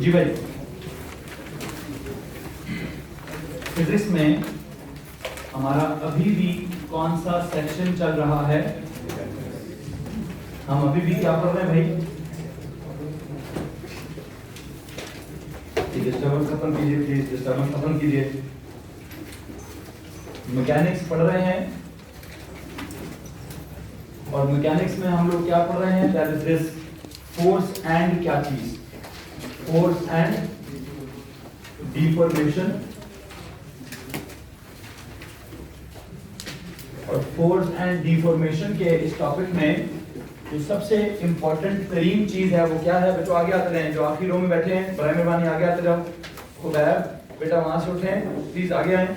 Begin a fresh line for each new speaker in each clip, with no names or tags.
जी भाई, फिजिक्स में हमारा अभी भी कौन सा सेक्शन चल रहा है? हम अभी भी क्या पढ़ रहे हैं भाई? डिस्टर्बेंस खत्म कीजिए प्लीज, डिस्टर्बेंस खत्म कीजिए। मैकेनिक्स पढ़ रहे हैं और मैकेनिक्स में हम लोग क्या पढ़ रहे हैं? That is this force and क्या चीज? Force and deformation. और फोर्स एंड डिफॉर्मेशन के इस टॉपिक में जो सबसे इंपॉर्टेंट तरीन चीज है वो क्या है? बच्चों आगे आते रहे, जो आखिरी रो में बैठे हैं बराए मेहरबानी आगे आते जाओ। खुदैब बेटा वहां से उठे, प्लीज आगे आए।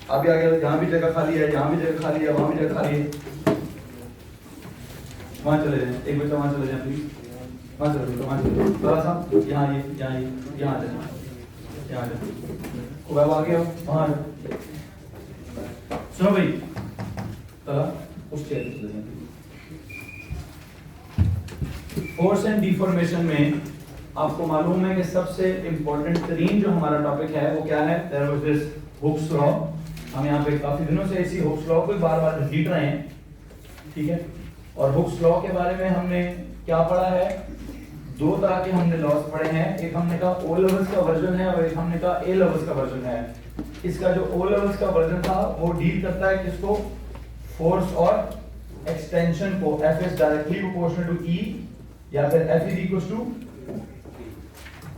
आप भी आगे, यहाँ भी जगह खाली है, यहाँ भी जगह खाली है, वहां भी जगह खाली है। वहां चले जाए, एक बच्चा वहां चले जाए प्लीज, वहां चले जाओ, वहां चले जाओ। थोड़ा सा यहाँ ये, यहाँ ये, यहाँ आ जाए, यहाँ आ जाए। खुदैब आगे आओ, वहां सुनो भाई, चला उस चेयर पे चले जाए। फोर्स एंड डिफॉर्मेशन में आपको मालूम है कि सबसे इंपॉर्टेंट तरीन जो हमारा टॉपिक है वो क्या है? There was this Hooke's law. हम यहाँ पे काफी दिनों से इसी हुक्स लॉ को बार बार रिपीट रहे हैं, ठीक है? और हुक्स लॉ के बारे में हमने क्या पढ़ा है? दो तरह के हमने लॉस पढ़े हैं। एक हमने कहा ओ लेवल्स का वर्जन है और एक हमने कहा ए लेवल्स का वर्जन है। इसका जो ओ लेवल्स का वर्जन था वो डील करता है किसको? फोर्स और एक्सटेंशन को। F is directly proportional to E या फिर F is equals to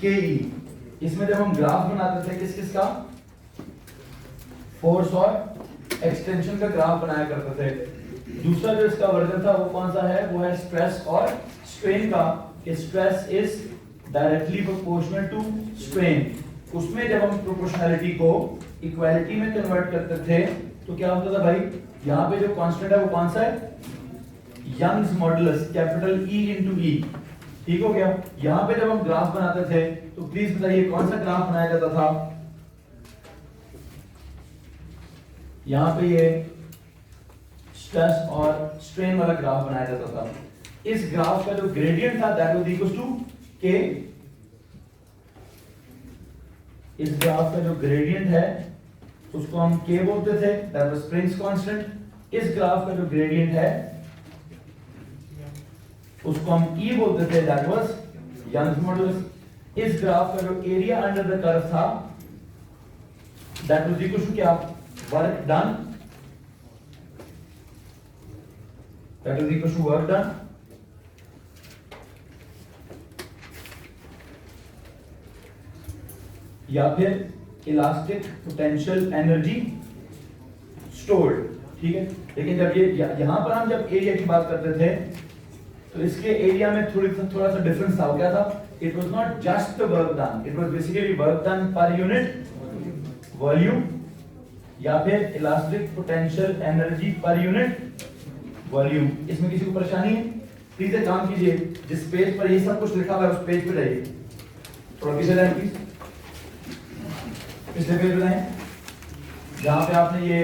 KE। इसमें जब हम ग्राफ बनाते थे किस किस का? फोर्स और एक्सटेंशन का ग्राफ बनाया करते थे। दूसरा जो इसका वर्जन था वो कौन सा है? वो है स्ट्रेस और स्ट्रेन का, कि stress is directly proportional to strain. उसमें जब हम प्रोपोर्शनैलिटी को इक्वालिटी में कन्वर्ट करते थे तो क्या होता था भाई? यहाँ पे जो कांस्टेंट है वो कौन सा है? Young's modulus, capital E into E। ठीक हो गया? यहाँ पे जब हम ग्राफ बनाते थे तो प्लीज बताइए कौन सा ग्राफ बनाया जाता था? यहाँ पे ये स्ट्रेस और स्ट्रेन वाला ग्राफ बनाया जाता था। इस ग्राफ का जो ग्रेडियंट था that was equal to K। इस ग्राफ का जो ग्रेडियंट है उसको हम K बोलते थे, दैट वाज स्प्रिंग्स कांस्टेंट। इस ग्राफ का जो ग्रेडियंट है उसको हम E बोलते थे, दैट वाज यंग्स मॉडुलस। इस ग्राफ का जो एरिया अंडर द कर्व था दैट वाज इक्वल टू क्या? Work done, that was equal to work done या फिर इलास्टिक पोटेंशियल एनर्जी स्टोर्ड। ठीक है? लेकिन जब ये यहां पर हम जब एरिया की बात करते थे तो इसके एरिया में थोड़ा सा डिफरेंस था। क्या था? It was not just the work done, it was basically work done per unit volume या फिर elastic potential energy per unit volume. इसमें किसी को परेशानी है? प्लीज एक काम कीजिए, जिस पेज पर ये सब कुछ लिखा हुआ है उस पेज पे जाइए, थोड़ा पीछे जाए प्लीज, पिछले पेज पे जाएं, जहां पे आपने ये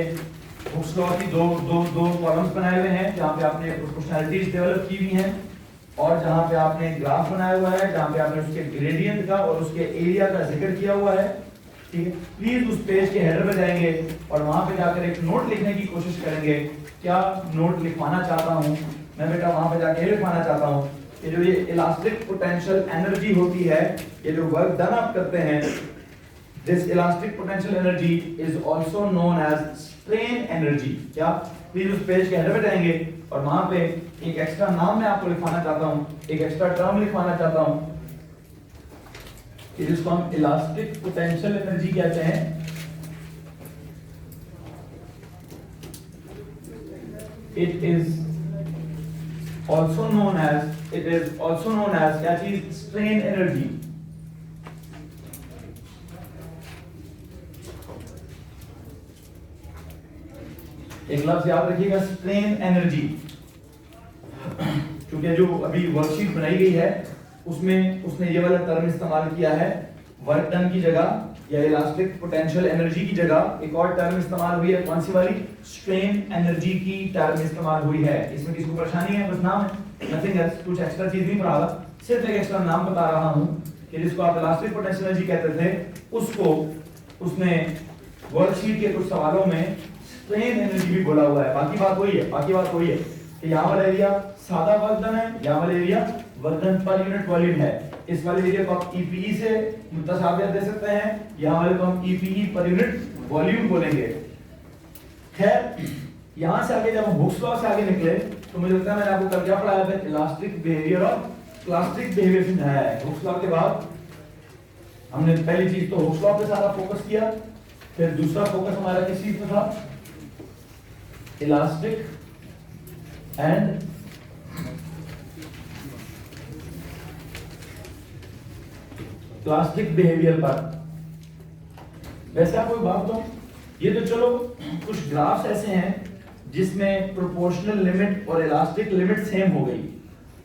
हुक्स लॉ की दो कॉलम्स बनाए हुए हैं, जहां पे आपने प्रोपोर्शनैलिटीज डेवलप की हुई हैं और जहां पे आपने ग्राफ बनाया हुआ है, जहां पे आपने उसके ग्रेडियंट का और उसके एरिया का जिक्र किया हुआ है। ठीक है? प्लीज उस पेज के हेडर पे जाएंगे और वहां पे जाकर एक नोट लिखने की कोशिश करेंगे। क्या नोट लिखवाना चाहता हूं मैं बेटा? वहां पे जाके लिखवाना चाहता हूं कि जो ये इलास्टिक पोटेंशियल एनर्जी होती है, ये जो वर्क डन आप करते हैं, this elastic potential energy is also known as strain energy. क्या? प्लीज उस पेज के हेडर पे जाएंगे और वहां पे एक एक्स्ट्रा नाम मैं आपको लिखवाना चाहता हूं, एक एक्स्ट्रा टर्म लिखवाना चाहता हूं कि जिसको हम इलास्टिक पोटेंशियल एनर्जी कहते हैं। It is also known as क्या चीज? Strain energy. एक लफ्ज याद रखिएगा, स्ट्रेन एनर्जी। क्योंकि जो अभी वर्कशीट बनाई गई है उसमें उसने ये वाला टर्म इस्तेमाल किया है, वर्क डन की जगह या इलास्टिक पोटेंशियल एनर्जी की जगह एक और टर्म इस्तेमाल हुई है। कौन सी वाली? स्ट्रेन एनर्जी की टर्म इस्तेमाल हुई है। इसमें किसी को परेशानी है? बस नाम है, नथिंग एल्स, कुछ एक्स्ट्रा चीज नहीं पढ़ा रहा, सिर्फ एक एक्स्ट्रा नाम बता रहा हूं कि जिसको आप इलास्टिक पोटेंशियल एनर्जी कहते थे उसको उसने वर्कशीट के कुछ सवालों में स्ट्रेन एनर्जी भी बोला हुआ है। बाकी बात वही है कि यहाँ वाला एरिया सादा वर्क डन है, यहाँ वाला area work done per unit volume है। इस वाले एरिया को आप ईपीई से मुतासाबियत दे सकते हैं, यहाँ वाले को हम ईपीई पर यूनिट वॉल्यूम बोलेंगे। खैर यहाँ से आगे जब हम हुक्स लॉ से आगे निकले तो मुझे लगता है मैंने आपको कल क्या पढ़ाया था, इलास्टिक बिहेवियर और प्लास्टिक बिहेवियर समझाया है। हुक्स लॉ के बाद हमने पहली चीज तो हुक्स लॉ पे सारा फोकस किया, फिर दूसरा फोकस हमारा किस चीज पे था, इलास्टिक एंड प्लास्टिक बिहेवियर पर। वैसे आपको एक बात बताऊं, ये तो चलो कुछ ग्राफ्स ऐसे हैं जिसमें प्रोपोर्शनल लिमिट और इलास्टिक लिमिट सेम हो गई।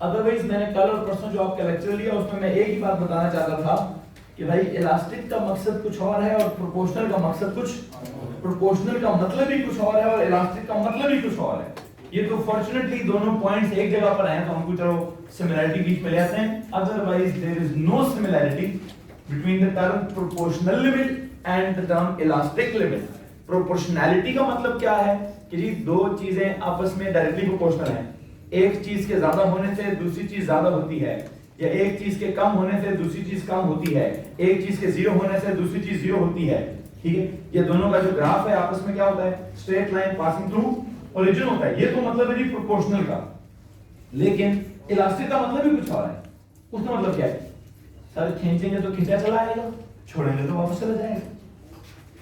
अदरवाइज मैंने कल और परसों जो आपका लेक्चर लिया उसमें मैं एक ही बात बताना चाहता था कि भाई इलास्टिक का मकसद कुछ और है और प्रोपोर्शनल का मकसद कुछ, प्रोपोर्शनल का मतलब ही कुछ और है और इलास्टिक का मतलब ही कुछ और है। ये तो फॉर्चुनेटली दोनों पॉइंट्स एक जगह पर हैं तो हमको चलो सिमिलरिटी बीच में ले आते हैं। Otherwise there is no similarity between the term proportional limit and the term elastic limit. Proportionality का मतलब क्या है कि जी दो चीजें आपस में डायरेक्टली प्रोपोर्शनल हैं। एक चीज के ज्यादा होने से दूसरी चीज ज्यादा होती है, या एक चीज के कम होने से दूसरी चीज कम होती है, एक चीज के जीरो होने से दूसरी चीज जीरो होती है। ठीक है, ये दोनों का जो ग्राफ है आपस में क्या होता है, straight line passing through origin होता है। ये तो मतलब है जी प्रोपोर्शनल का। लेकिन इलास्टिक का मतलब भी कुछ और है। उसका मतलब क्या है, सर खींचेंगे तो खींचा चला आएगा, छोड़ेंगे तो वापस चला जाएगा।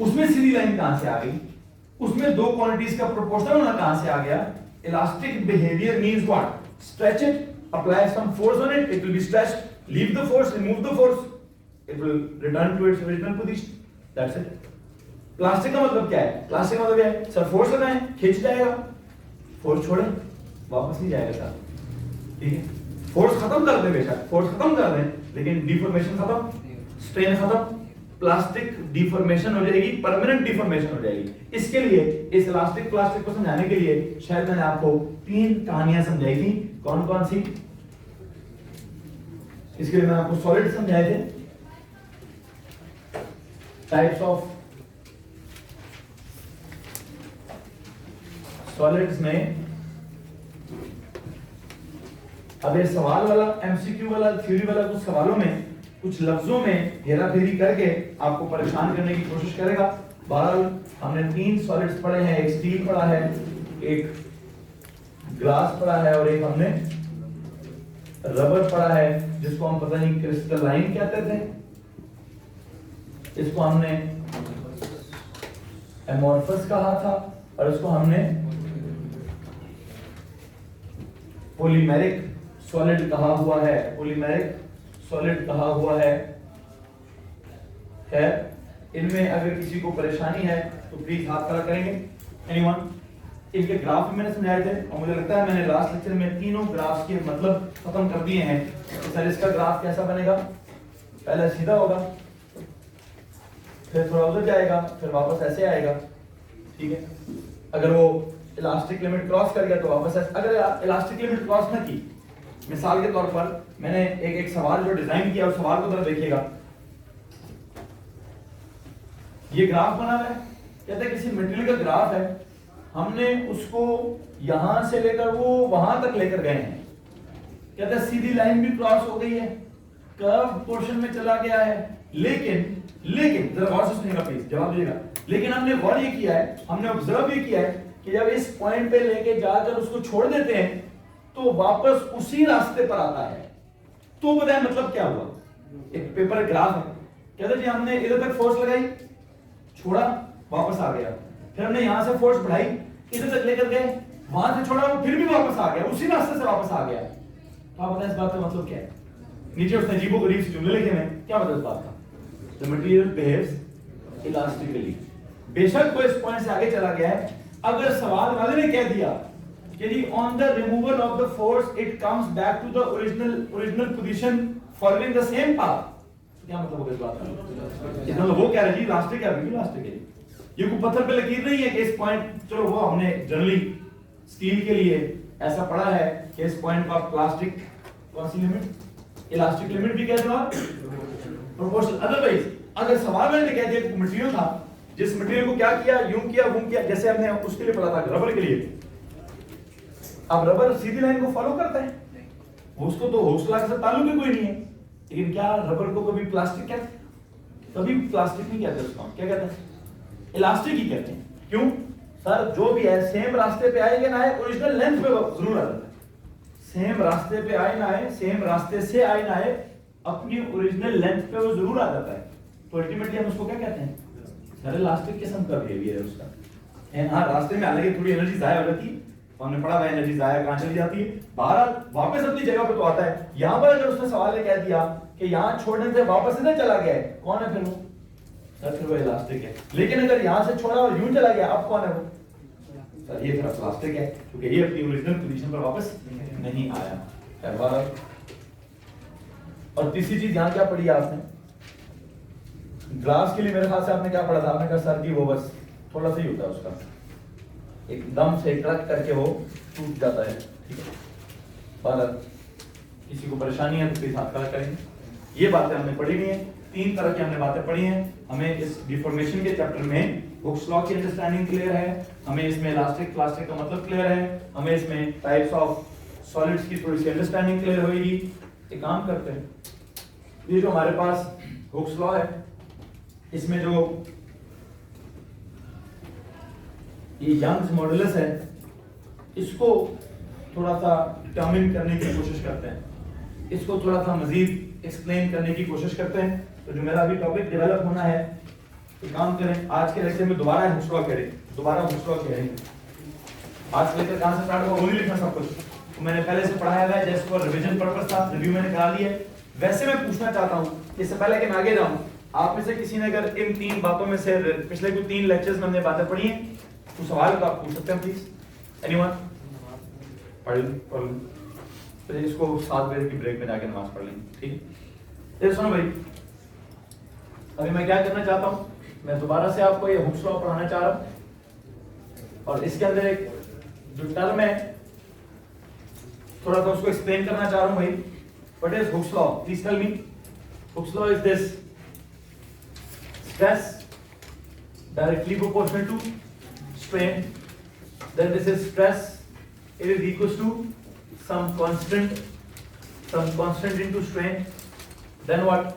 उसमें सीधी लाइन कहां से आ गई, उसमें दो क्वांटिटीज का प्रोपोर्शनल होना कहां से आ गया। Elastic behaviour means what, stretch it, apply some force on it, it will be stretched, leave the force, remove the force, it will return to its original position, that's it। Plastic का मतलब क्या है, plastic का मतलब क्या है, sir force लगाएं खींच जाएगा, फोर्स छोड़ें वापस नहीं जाएगा सर। ठीक है, फोर्स खत्म कर दें, बेशक फोर्स खत्म कर दें, लेकिन डिफॉर्मेशन खत्म, स्ट्रेन खत्म, प्लास्टिक डिफॉर्मेशन हो जाएगी, परमानेंट डिफॉर्मेशन हो जाएगी। इसके लिए इस इलास्टिक प्लास्टिक को समझाने के लिए शायद मैंने आपको 3 कहानियां समझाई थी। कौन कौन सी, इसके लिए मैंने आपको सॉलिड समझाए थे, टाइप्स ऑफ सॉलिड्स में। अब ये सवाल वाला एमसीक्यू वाला थ्योरी वाला कुछ सवालों में कुछ लफ्जों में हेरा फेरी करके आपको परेशान करने की कोशिश करेगा। बहरहाल हमने 3 सॉलिड्स पढ़े हैं, एक स्टील पढ़ा है, एक ग्लास पढ़ा है और एक हमने रबर पढ़ा है जिसको हम पता नहीं क्रिस्टलाइन कहते थे, इसको हमने एमोर्फस कहा था और इसको हमने पॉलीमेरिक सॉलिड कहा हुआ है, पॉलीमेरिक सॉलिड कहा हुआ है। इनमें अगर किसी को परेशानी है तो प्लीज हाथ खड़ा करेंगे। एनीवन, इनके ग्राफ मैंने समझाए थे और मुझे लगता है मैंने लास्ट लेक्चर में तीनों ग्राफ्स के मतलब खत्म कर दिए हैं। तो सर इसका ग्राफ कैसा बनेगा, पहले सीधा होगा, फिर थोड़ा उधर जाएगा, फिर वापस ऐसे आएगा। ठीक है, अगर वो इलास्टिक लिमिट क्रॉस कर गया तो वापस ऐसे। अगर इलास्टिक लिमिट क्रॉस ना की, मिसाल के तौर पर मैंने एक सवाल जो डिजाइन किया उस सवाल को जरा देखिएगा। ये ग्राफ बना हुआ है, कहते हैं किसी मटेरियल का ग्राफ है, हमने उसको यहां से लेकर वो वहां तक लेकर गए हैं। कहते हैं सीधी लाइन भी क्रॉस हो गई है, कर्व पोर्शन में चला गया है, लेकिन जरा गौर से सुनिएगा प्लीज, जवाब दीजिएगा। लेकिन हमने गौर ये किया है, हमने ऑब्जर्व ये किया है कि जब इस पॉइंट पे लेके जाकर उसको छोड़ देते हैं तो वापस उसी रास्ते पर आता है। तो बताएं मतलब क्या हुआ। एक पेपर ग्राफ है, कहते जी हमने इधर तक फोर्स लगाई, छोड़ा, वापस आ गया, फिर हमने यहां से फोर्स बढ़ाई, इधर तक लेकर गए, वहां से छोड़ा, फिर भी वापस आ गया, उसी रास्ते से वापस आ गया। तो आप बताएं इस बात का मतलब क्या है। नीचे उसने अजीबोगरीब से जुमले लिखे हैं, क्या मतलब इस बात का, द मटेरियल बिहेव्स इलास्टिकली। बेशक वो इस पॉइंट से आगे चला गया है, अगर सवाल वाले ने कह दिया कि जी on the removal of the force it comes back to the original position following the same path, क्या मतलब होगा इस बात का। इसका मतलब वो कह रहे जी इलास्टिक है, बिल्कुल इलास्टिक है। ये कोई पत्थर पे लकीर नहीं है कि इस पॉइंट, चलो वो हमने जनरली स्टील के लिए ऐसा पढ़ा है कि इस पॉइंट पर प्लास्टिक कौन सी लिमिट, इलास्टिक लिमिट भी कहते हो आप, प्रोपोर्शनल। अदरवाइज अगर सवाल में कह दिया मटेरियल था, जिस मटेरियल को क्या किया, यूं किया वो किया, जैसे हमने उसके लिए पढ़ा था रबर के लिए, अब रबर सीधी लाइन को फॉलो करता है, उसको तो हौसला से ताल्लुक ही कोई नहीं है। लेकिन क्या रबर को कभी प्लास्टिक कहते हैं? कभी प्लास्टिक नहीं कहते उसको, क्या कहते हैं? इलास्टिक ही कहते हैं। क्यों सर? जो भी है सेम रास्ते पे आएंगे ना आए, ओरिजिनल लेंथ पे जरूर आ जाता है। सेम रास्ते पे आए ना आए, सेम रास्ते से आए ना आए, अपनी ओरिजिनल लेंथ पे वो जरूर आ जाता है। तो अल्टीमेटली हम उसको क्या कहते हैं? सर इलास्टिक किस्म का बिहेवियर है उसका। एंड हाँ, रास्ते में हालांकि थोड़ी एनर्जी जाया हो जाती है, हमने पढ़ा हुआ एनर्जी जाया कहां चली जाती है, बाहर वापस अपनी जगह पे तो आता है। यहां पर अगर उसने सवाल ये कह दिया कि यहां छोड़ने से वापस इधर चला गया है, कौन है फिर वो? सर फिर वो इलास्टिक है। लेकिन अगर यहां से छोड़ा और यूं चला गया, अब कौन है वो? सर ये फिर प्लास्टिक है, क्योंकि ये अपनी ओरिजिनल पोजीशन पर वापस नहीं आया। और तीसरी चीज यहां क्या पढ़ी आपने? ग्लास के लिए मेरे ख्याल से आपने क्या पढ़ा था? आपने कहा सर की वो बस थोड़ा सा ही होता है उसका, एकदम से कड़क करके वो टूट जाता है। ठीक है, पर किसी को परेशानी है तो प्लीज हाथ खड़ा करेंगे। ये बातें हमने पढ़ी नहीं है, 3 तरह की हमने बातें पढ़ी हैं। हमें इस डिफॉर्मेशन के चैप्टर में हुक्स लॉ की अंडरस्टैंडिंग क्लियर है, हमें इसमें इलास्टिक प्लास्टिक का मतलब क्लियर है, हमें इसमें टाइप्स ऑफ सॉलिड्स की थोड़ी सी अंडरस्टैंडिंग क्लियर होगी। एक काम करते हैं, ये जो हमारे पास हुक्स लॉ है, इसमें जो ये यंग्स मॉडुलस है, इसको थोड़ा सा डिटरमिन करने की कोशिश करते हैं, इसको थोड़ा सा मजीद एक्सप्लेन करने की कोशिश करते हैं। तो जो मेरा अभी टॉपिक डेवलप होना है, तो काम करें, आज के लेक्चर में दोबारा हुक्स लॉ करें, दोबारा हुक्स लॉ करेंगे। आज लेकर कहां से स्टार्ट होगा वो नहीं लिखना सब कुछ, तो मैंने पहले से पढ़ाया हुआ है, जस्ट फॉर रिवीजन पर्पस था, रिव्यू मैंने करा लिया है। वैसे मैं पूछना चाहता हूं, इससे पहले कि मैं आगे जाऊं, आप में से किसी ने अगर इन 3 बातों में से पिछले कुछ 3 लेक्चर्स में हमने बातें पढ़ी हैं, तो सवाल तो आप पूछ सकते हैं प्लीज। एनीवन? पढ़ लो, तो इसको 7 बजे की ब्रेक में जाके नमाज पढ़ लेंगे। ठीक है, ये सुनो भाई, अभी मैं क्या करना चाहता हूं, मैं दोबारा से आपको ये हुक्स लॉ पढ़ाना चाह रहा हूं, और इसके अंदर एक जो टर्म है थोड़ा सा उसको एक्सप्लेन करना चाह रहा हूं भाई। What is Hooke's law? Please tell me. Hooke's law is this: stress directly proportional to strain, then this is stress, it is equals to some constant into strain, then what?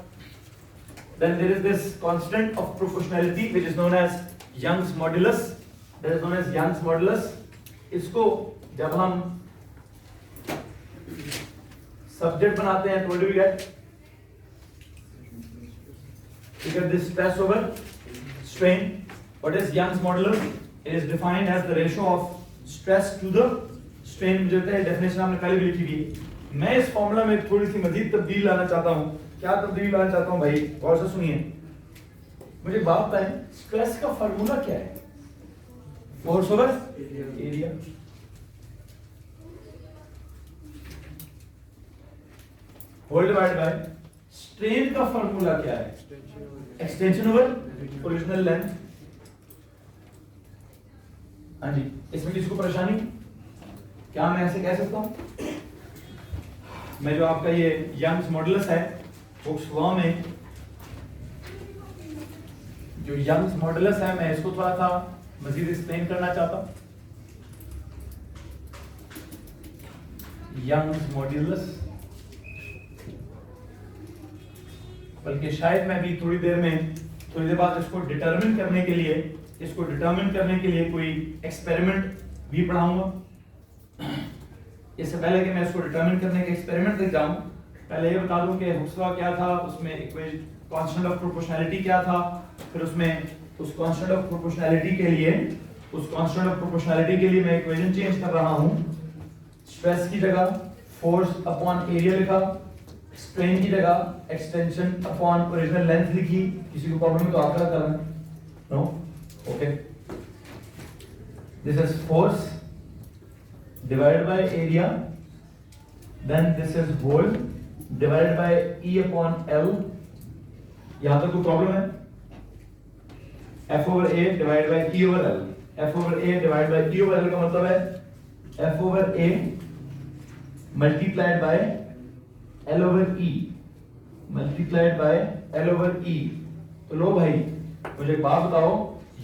Then there is this constant of proportionality which is known as Young's modulus, that is known as Young's modulus. इसको जब हम subject बनाते हैं तो what do we get? You get this stress over strain. What is Young's modulus? It is defined as the ratio of stress to the strain. मुझे लगता है definition आपने पहले भी लिखी थी। मैं इस फॉर्मूला में थोड़ी सी मजीद तब्दीली लाना चाहता हूँ। क्या तब्दीली लाना चाहता हूँ भाई? गौर से सुनिए। मुझे बात बताएं, स्ट्रेस का फॉर्मूला क्या है? Force over area. Whole divide by strain का फॉर्मूला क्या है? Extension over original length. हाँ जी, इसमें किसी को परेशानी? क्या मैं ऐसे कह सकता हूं? मैं जो आपका ये यंग्स मॉडुलस है, हुक्स लॉ में जो यंग्स मॉडुलस है, मैं इसको थोड़ा सा मजीद एक्सप्लेन करना चाहता हूं। यंग्स मॉडुलस, बल्कि शायद मैं भी थोड़ी देर बाद इसको डिटरमिन करने के लिए कोई एक्सपेरिमेंट भी पढ़ाऊंगा। इससे पहले कि मैं इसको डिटरमिन करने के एक्सपेरिमेंट तक जाऊं, पहले ये बता दूं कि हुक्स लॉ क्या था, उसमें इक्वेशन कांस्टेंट ऑफ प्रोपोर्शनैलिटी क्या था, फिर उसमें उस कांस्टेंट ऑफ प्रोपोर्शनैलिटी के लिए मैं इक्वेशन चेंज कर रहा हूं। स्ट्रेस की जगह फोर्स अपॉन एरिया लिखा, स्ट्रेन की जगह एक्सटेंशन अपॉन ओरिजिनल लेंथ लिखी। किसी को प्रॉब्लम है तो आप क्या करना? No? Okay, this is force divided by area, then this is volt divided by E upon L। यहां तक कोई प्रॉब्लम है? F over A divided by E over L। F over A divided by E over L का मतलब है F over A multiplied by L over E multiplied by L over E। तो लो भाई मुझे एक बात बताओ,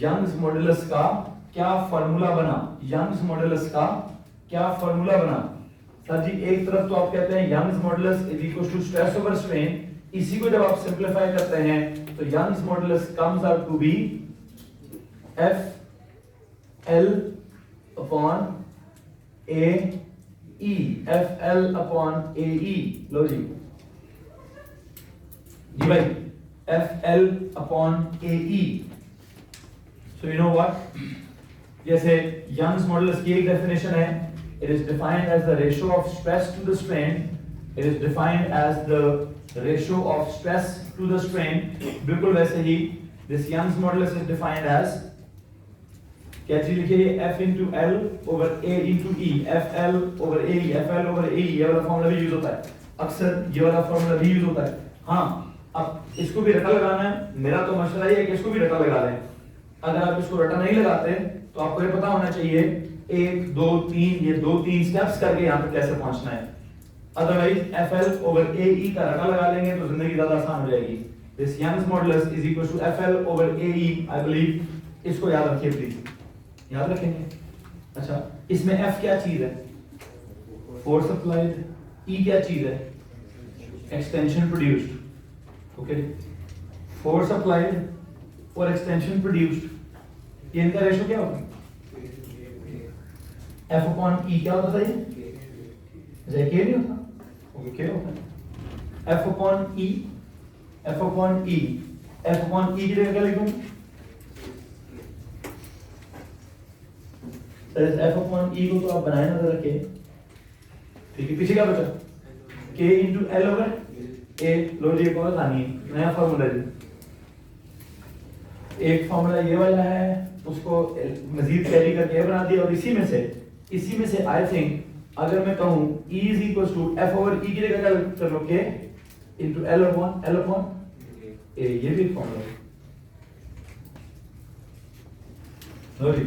यंग्स मॉडुलस का क्या फार्मूला बना? यंग्स मॉडुलस का क्या फार्मूला बना? सर जी एक तरफ तो आप कहते हैं Young's modulus is equal to stress over strain, इसी को जब आप सिंपलीफाई करते हैं तो Young's modulus comes out to be FL upon AE, FL upon AE। लो जी भाई FL upon AE। So you know what, जैसे यंग्स मॉडुलस की एक डेफिनेशन है, it is defined as the ratio of stress to the strain, it is defined as the ratio of stress to the strain. बिल्कुल वैसे ही this Young's modulus is defined as, क्या चीज लिखिए, F into L over A into E, FL over AE, FL over AE, ये वाला formula भी use होता है अक्सर, ये वाला फॉर्मूला भी यूज होता है। हाँ अब इसको भी रटा लगाना है, मेरा तो मशवरा ये है कि इसको भी रटा लगा दें। अगर आप इसको रटा नहीं लगाते तो आपको ये पता होना चाहिए 1 2 3 ये 2-3 स्टेप्स करके यहाँ पे कैसे पहुंचना है। अदरवाइज FL over AE का रटा लगा लेंगे तो जिंदगी ज्यादा आसान हो जाएगी। This Young's modulus is equal to FL over AE, I believe, इसको याद रखिए प्लीज, याद रखेंगे। अच्छा इसमें F क्या चीज है? Force applied. E क्या चीज है? Extension produced. Okay, force applied और एक्सटेंशन प्रोड्यूस्ड, ये इनका रेशो क्या होगा? F अपॉन E क्या होता था ये? K नहीं होता? ओके K होता है। F upon E, F upon E, F upon E की जगह क्या लिखूं? F अपॉन E को तो आप बनाए ना जरा K, ठीक है, पीछे क्या बचा? K into L over A। लो जी एक और कहानी, नया फॉर्मूला जी। एक फॉर्मूला ये वाला है, उसको मजीद कैरी करके बना दिया, और इसी में से आई थिंक अगर मैं कहूं E is equal to F over E की जगह क्या कर लो, K into L upon A, ये भी एक फॉर्मूला है। लो जी,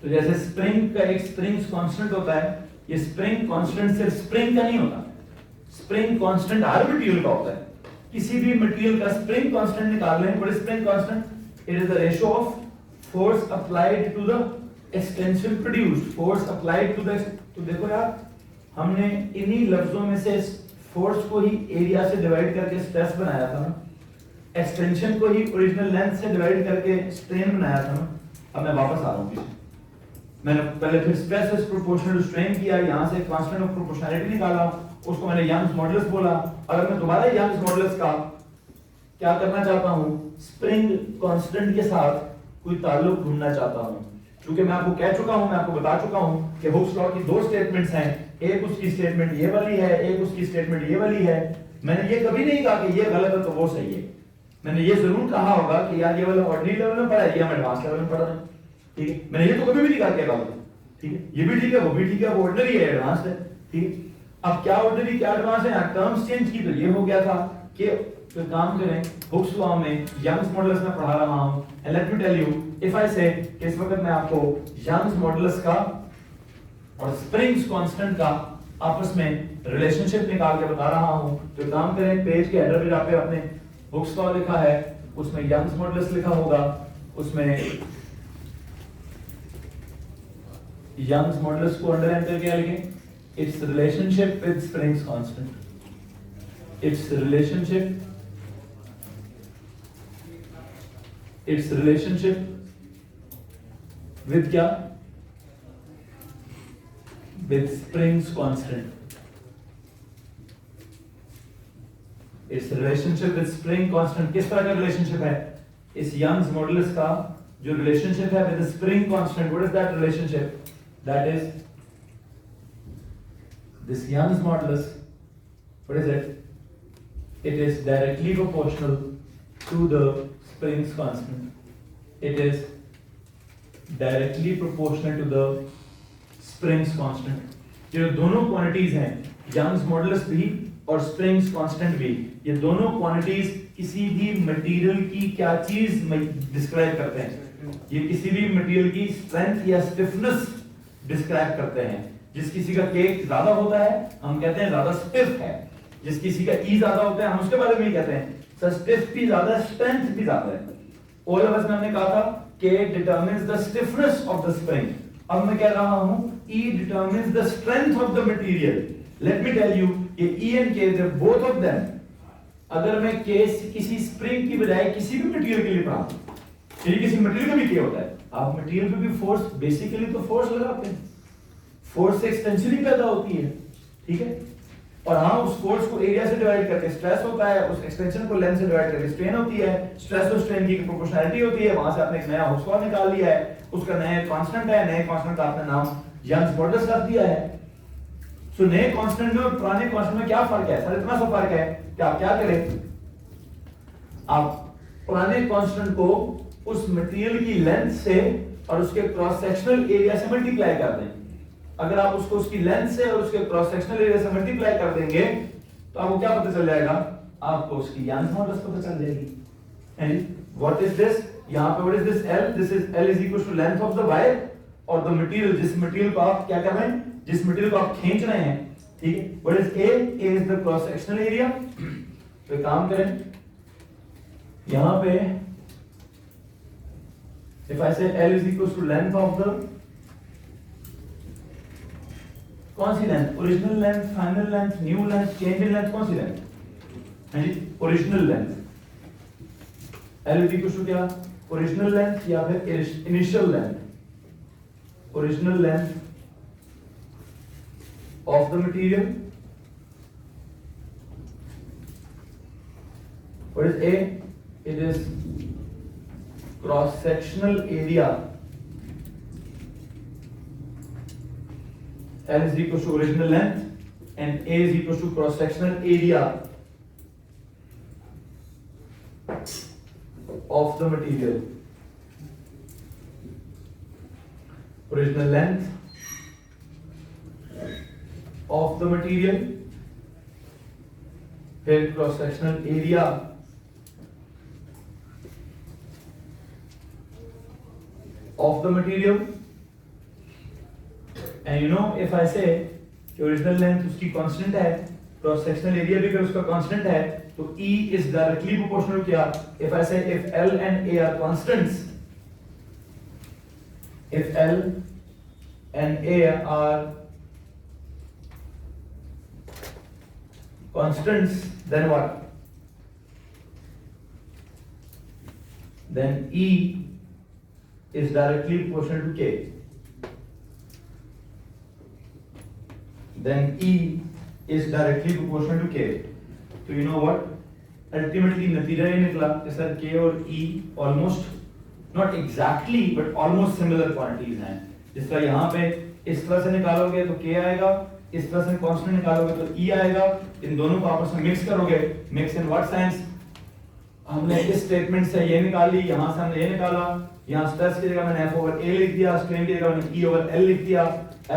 तो जैसे स्प्रिंग का एक स्प्रिंग कांस्टेंट होता है, ये स्प्रिंग कांस्टेंट सिर्फ स्प्रिंग का नहीं होता, स्प्रिंग कांस्टेंट हर मटेरियल का होता है। किसी भी मटेरियल का स्प्रिंग कांस्टेंट निकाल लें, what is spring constant? It is the ratio of force applied to the extension produced, force applied to the. तो देखो यार, हमने इन्हीं लफ्जों में से फोर्स को ही एरिया से डिवाइड करके स्ट्रेस बनाया था ना, एक्सटेंशन को ही ओरिजिनल लेंथ से डिवाइड करके स्ट्रेन बनाया था ना। अब मैं वापस आ रहा हूं पीछे, मैंने पहले फिर stress is proportional to strain किया, यहां से कांस्टेंट ऑफ प्रोपोर्शनैलिटी निकाला, उसको मैंने यंग्स मॉडुलस बोला। अगर मैं दोबारा यंग्स मॉडुलस का क्या करना चाहता हूं, स्प्रिंग कांस्टेंट के साथ कोई ताल्लुक ढूंढना चाहता हूं, क्योंकि मैं आपको कह चुका हूं, मैं आपको बता चुका हूं कि हुक्स लॉ की दो स्टेटमेंट्स हैं, एक उसकी स्टेटमेंट ये वाली है, एक उसकी स्टेटमेंट ये वाली है। मैंने ये कभी नहीं कहा कि ये गलत है तो वो सही है, मैंने ये जरूर कहा होगा कि यार ये वाला ऑर्डिनरी लेवल में पढ़ा है, ये हम एडवांस लेवल में पढ़ रहे हैं, ठीक है। मैंने ये तो कभी भी नहीं कहा कि गलत है, ठीक है, ये भी ठीक है, वो भी ठीक है, वो ऑर्डिनरी है, एडवांस है, ठीक है। अब क्या ऑर्डिनरी क्या एडवांस है, टर्म्स चेंज की तो ये हो गया था कि तो काम करें, हुक्स लॉ में यंग्स मॉडुलस में पढ़ा रहा हूं, and let me tell you, if I say कि इस वक्त मैं आपको यंग्स मॉडुलस का और स्प्रिंग्स कांस्टेंट का आपस में रिलेशनशिप निकाल के बता रहा हूं, तो काम करें, पेज के हेडर पे आपने हुक्स लॉ लिखा है, उसमें यंग्स मॉडुलस लिखा होगा, उसमें यंग्स मॉडुलस को अंडरलाइन करके क्या लिखें? Its relationship with springs constant, its relationship with क्या? With springs constant. Its relationship with spring constant किस तरह का रिलेशनशिप है? इस यंग्स मॉडुलस का जो रिलेशनशिप है with spring constant, what is that relationship? That is this Young's modulus, what is it? It is directly proportional to the Springs constant. It is directly proportional to the Springs constant. ये दोनों quantities हैं, Young's modulus भी और Springs constant भी, ये दोनों quantities किसी भी मटेरियल की क्या चीज डिस्क्राइब करते हैं? ये किसी भी मटेरियल की स्ट्रेंथ या स्टिफनेस डिस्क्राइब करते हैं। जिस किसी का केक ज्यादा होता है हम कहते हैं ज्यादा स्टिफ है, जिस किसी का ई ज्यादा होता है हम उसके बारे में ही कहते हैं, सर स्टिफ भी ज्यादा है, स्ट्रेंथ भी ज्यादा है। ऑल ऑफ अस में हमने कहा था K determines the stiffness of the spring। अब मैं कह रहा हूं E determines the strength of the material। Let me tell you, ये E and K, they both of them, अगर मैं K किसी स्प्रिंग की बजाय किसी भी मटेरियल के लिए पढ़ा, ये किसी मटेरियल का भी K होता है, आप मटेरियल पे भी फोर्स, बेसिकली तो फोर्स लगाते हैं, फोर्स से एक्सटेंशन ही पैदा होती है, ठीक है। और हाँ, उस फोर्स को एरिया से डिवाइड करके स्ट्रेस होता है, उस एक्सटेंशन को लेंथ से डिवाइड करके स्ट्रेन होती है, स्ट्रेस और स्ट्रेन की प्रोपोर्शनैलिटी होती है, वहां से आपने एक नया हुक्स लॉ निकाल लिया है, उसका नया कांस्टेंट है, नए कांस्टेंट का आपने नाम यंग्स मॉडुलस रख दिया है। सो नए कांस्टेंट में और पुराने कांस्टेंट में क्या फर्क है सर? इतना सा फर्क है कि आप क्या करें, आप पुराने कांस्टेंट को उस मटेरियल की लेंथ से और उसके क्रॉस सेक्शनल एरिया से मल्टीप्लाई कर दें। अगर आप उसको उसकी लेंथ से और उसके क्रॉस सेक्शनल एरिया से मल्टीप्लाई कर देंगे तो आपको क्या पता चल जाएगा? आपको उसकी यंग्स मॉडुलस पता चल जाएगी। And what is this? यहां पे what is this? L, this is L is equal to length of the wire और द मटेरियल, जिस मटेरियल को आप क्या कर रहे हैं, जिस मटेरियल को आप खींच रहे हैं, ठीक है। What is A? A is the cross sectional area. तो काम करें, यहां पे if I say L is equals to length of the, कौन सी length? Original length, final length, new length, change in length, कौन सी लेंथ? है जी, original length. L is equals to क्या? ओरिजिनल लेंथ या फिर initial length? Original length of the material. What is A? It is cross sectional area। L is equal to original length and A is equal to cross sectional area of the material। Original length of the material, फिर cross sectional area of the material। And you know, if I say कि original length उसकी constant है, cross sectional area भी अगर उसका constant है, तो E is directly proportional to क्या? If I say if L and A are constants, if L and A are constants, then what? Then E is directly proportional to K। Then E is directly proportional to K। तो you know what? Ultimately नतीजा ये निकला कि sir K और E almost, not exactly but almost similar quantities हैं। जिस तरह यहाँ पे इस तरह से निकालोगे तो K आएगा, इस तरह से कांस्टेंट निकालोगे तो E आएगा, इन दोनों को आपस में मिक्स करोगे, मिक्स इन व्हाट सेंस? हमने इस स्टेटमेंट से ये निकाल ली, यहाँ से हमने ये निकाला, यहाँ स्ट्रेस की जगह मैंने F ओवर A लिख दिया, स्ट्रेन की जगह मैंने E ओवर L लिख दिया,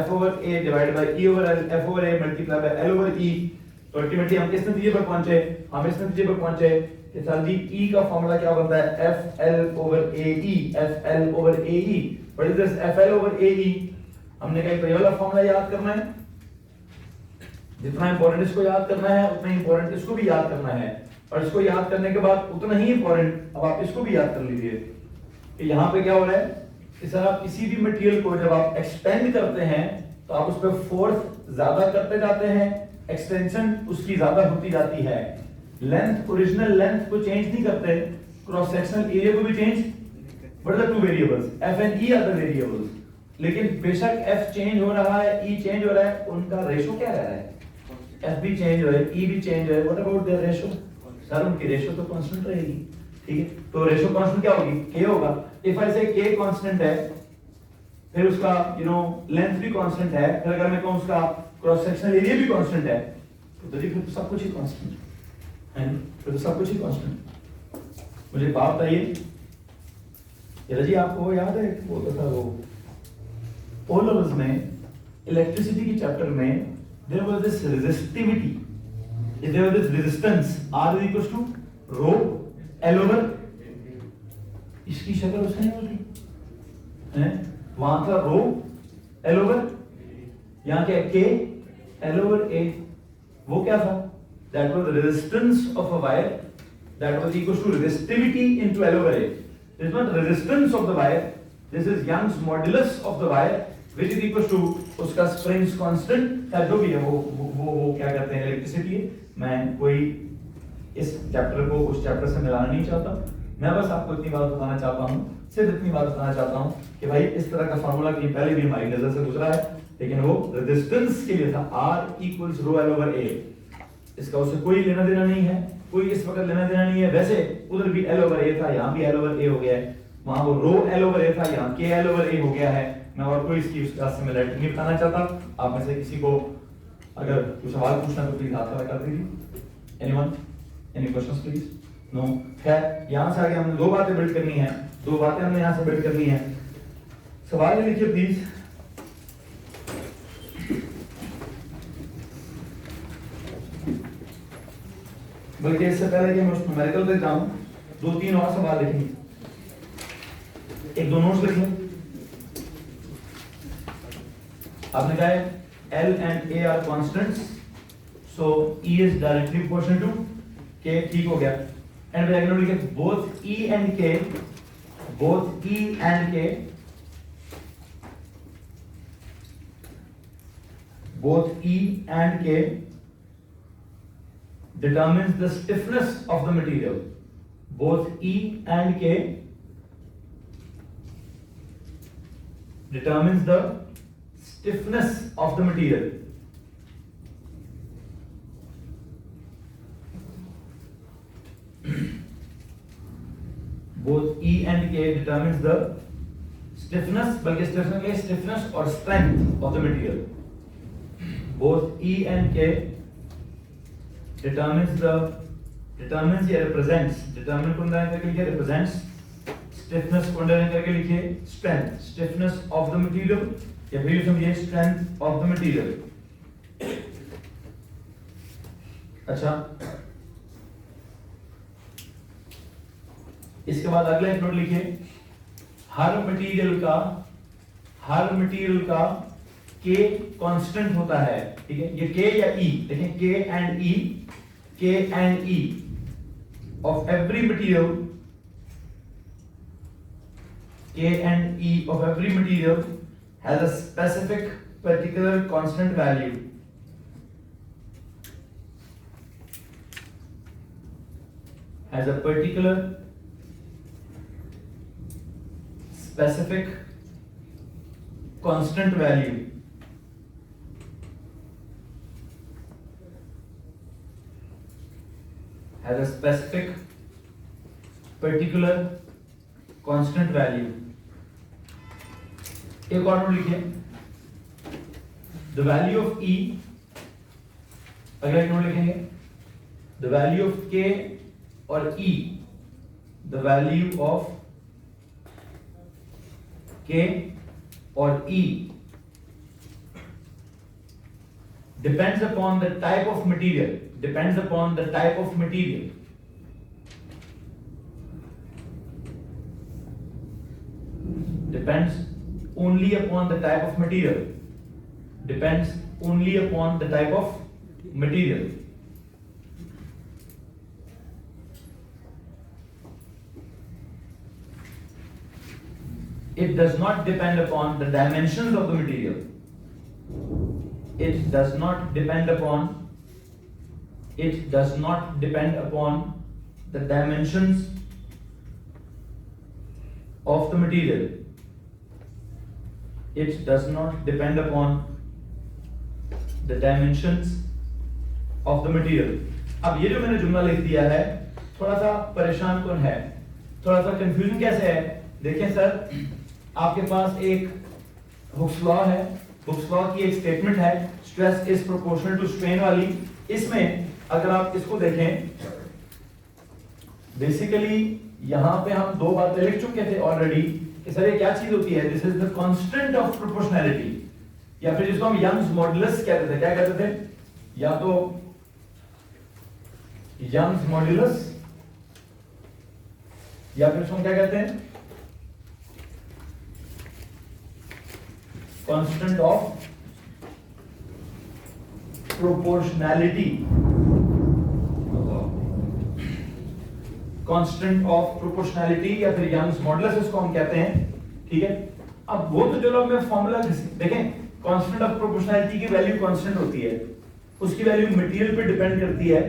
F over A divide by E over L, F over A multiply by L over E। तो अल्टीमेटली हम किस नतीजे पर पहुंचे? हम इस नतीजे पर पहुंचे कि सर जी E का फॉर्मूला क्या बनता है? FL over AE, FL over AE। What is this FL over AE? हमने कहा ये वाला फॉर्मूला याद करना है, जितना इंपॉर्टेंट इसको याद करना है उतना इंपॉर्टेंट इसको भी याद करना है, और इसको याद करने के बाद उतना ही इंपॉर्टेंट अब आप इसको भी याद कर लीजिए कि यहाँ पे क्या हो रहा है कि सर आप किसी भी मटेरियल को जब आप एक्सपेंड करते हैं तो आप उस पर फोर्स ज्यादा करते जाते हैं, एक्सटेंशन उसकी ज्यादा होती जाती है। लेंथ, ओरिजिनल लेंथ को चेंज नहीं करते, क्रॉस सेक्शनल एरिया को भी change, what are the two variables? F and E are the variables. लेकिन बेशक F चेंज हो रहा है, E चेंज हो रहा है, उनका रेशो क्या रह रहा है? F भी चेंज हो रहा है, E भी चेंज हो रहा है, what about their ratio? Sir उनकी रेशो तो कांस्टेंट रहेगी, ठीक है। तो रेशो कांस्टेंट क्या होगी? K होगा। इफ आई से K कांस्टेंट है, फिर उसका लेंथ भी कांस्टेंट है, फिर अगर मैं कहूं उसका क्रॉस सेक्शनल एरिया भी कांस्टेंट है, तो जी फिर तो सब कुछ ही कांस्टेंट है, फिर तो सब कुछ ही कांस्टेंट। मुझे बात बताइए यार जी, आपको वो याद है वो तो था वो ओ लेवल्स में इलेक्ट्रिसिटी के चैप्टर में there was this resistivity, there was this resistance R is equals to rho L over, इसकी शक्ल उसने नहीं होती है, वहां था rho L over, यहाँ क्या K L over A, वो क्या था? that was the resistance of a wire, that was equals to resistivity into L over A. This is not resistance of the wire, this is Young's modulus of the wire, which is equals to उसका Springs constant या जो भी है वो क्या कहते हैं electricity है। मैं कोई इस चैप्टर को उस चैप्टर से मिलाना नहीं चाहता, मैं बस आपको इतनी बात बताना चाहता हूँ, सिर्फ इतनी बात बताना चाहता हूँ कि भाई इस तरह का फार्मूला कहीं पहले भी हमारी नजर से गुजरा है, लेकिन वो रेजिस्टेंस के लिए था, R equals rho L over A। इसका उससे कोई लेना देना नहीं है, कोई इस वक्त लेना देना नहीं है। वैसे उधर भी L ओवर A था, यहाँ भी L ओवर A हो गया है, वहां वो रो L ओवर A था, यहाँ K L ओवर A हो गया है। मैं और कोई इसकी उसका सिमिलरिटी नहीं बताना चाहता। आप में से किसी को अगर कुछ सवाल पूछना तो प्लीज हाथ खड़ा कर दीजिए। Anyone, any questions please? No. खैर, यहाँ से आगे हमने दो बातें बिल्ड करनी है, दो बातें हमने यहाँ से बिल्ड करनी है। सवाल लिखिए प्लीज। बल्कि इससे पहले कि मैं उस न्यूमेरिकल पे जाऊं, दो तीन और सवाल लिखेंगे, एक दो नोट्स लिख लें। आपने कहा है L and A are constants, so E is directly proportional to K, ठीक हो गया। एंड मैं लिखे both E and K, both E and K, both E and K determines the stiffness of the material. Both E and K determines the stiffness of the material. Both E and K determines the stiffness, बल्कि stiffness or strength of the material. Both E and K determines या represents, determine को अंदर करके लिखिए represents, stiffness को अंदर करके लिखिए strength, stiffness of the material, या फिर समझिए strength of the material। अच्छा, इसके बाद अगला एक नोट लिखिए, हर मटेरियल का K कांस्टेंट होता है, ठीक है? ये K या E, देखें K and E of every material, K and E of every material has a specific particular constant value. Has a particular specific constant value. Has a specific particular constant value. एक और note लिखिए, the value of E, अगला एक note लिखेंगे, the value of K और E, the value of K और E depends upon the type of material, depends upon the type of material. Depends only upon the type of material. Depends only upon the type of material. It does not depend upon the dimensions of the material. It does not depend upon the dimensions of the material. It does not depend upon the dimensions of the material. अब ये जो मैंने जुमला लिख दिया है थोड़ा सा परेशान कौन है, थोड़ा सा कंफ्यूजन कैसे है? देखें सर, आपके पास एक हुक्स लॉ है, हुक्स लॉ की एक स्टेटमेंट है stress is proportional to strain वाली। इसमें अगर आप इसको देखें, बेसिकली यहां पे हम दो बातें लिख चुके थे ऑलरेडी कि सर ये क्या चीज होती है, this is the constant of proportionality, या फिर जिसको हम यंग्स मॉडुलस कहते थे। क्या कहते थे? या तो यंग्स मॉडुलस या फिर इसको क्या कहते हैं? Constant of proportionality. Constant of proportionality या फिर यंग्स मॉडुलस इसको हम कहते हैं, ठीक है। अब वो तो चलो मैं फॉर्मूला देखें, कांस्टेंट ऑफ प्रोपोर्शनैलिटी की वैल्यू कांस्टेंट होती है, उसकी वैल्यू मटेरियल पे डिपेंड करती है,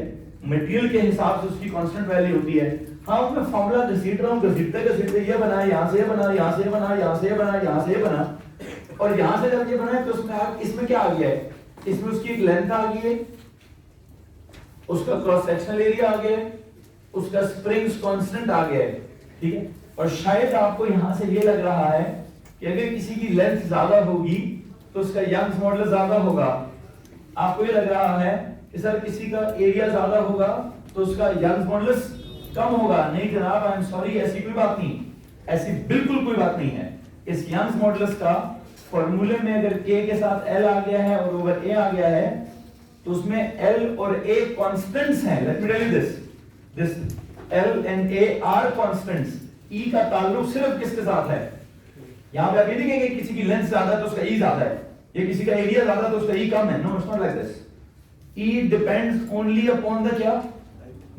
मटेरियल के हिसाब से उसकी कांस्टेंट वैल्यू होती है। हाँ मैं फॉर्मूला घसीट रहा हूँ, घसीटते ये बना, यहाँ से ये बना, यहाँ से ये बना, यहाँ से ये बना, यहाँ से ये बना, और यहाँ से जब ये बना है तो इसमें क्या आ गया है, इसमें उसकी एक लेंथ आ गई है, उसका क्रॉस सेक्शनल एरिया आ गया है, उसका स्प्रिंग्स कांस्टेंट आ गया है, ठीक है। और शायद आपको यहां से ये लग रहा है कि अगर किसी की लेंथ ज्यादा होगी तो उसका यंग्स मॉडुलस ज्यादा होगा। आपको ये लग रहा है कि सर किसी का एरिया ज्यादा होगा तो उसका यंग्स मॉडुलस कम होगा। नहीं जनाब, आई एम सॉरी, ऐसी कोई बात नहीं, ऐसी बिल्कुल कोई बात नहीं है। इस यंग्स मॉडुलस का फॉर्मूले में अगर k के साथ l आ गया है और ओवर a आ गया है तो उसमें l और a कांस्टेंट्स हैं। Let me tell you this l and a are constants। e का ताल्लुक सिर्फ किसके साथ है, यहां पे आप ये नहीं कहेंगे किसी की लेंथ ज्यादा है तो उसका e ज्यादा है, या किसी का एरिया ज्यादा है तो उसका e कम है। No, it's not like this. e depends only upon the क्या,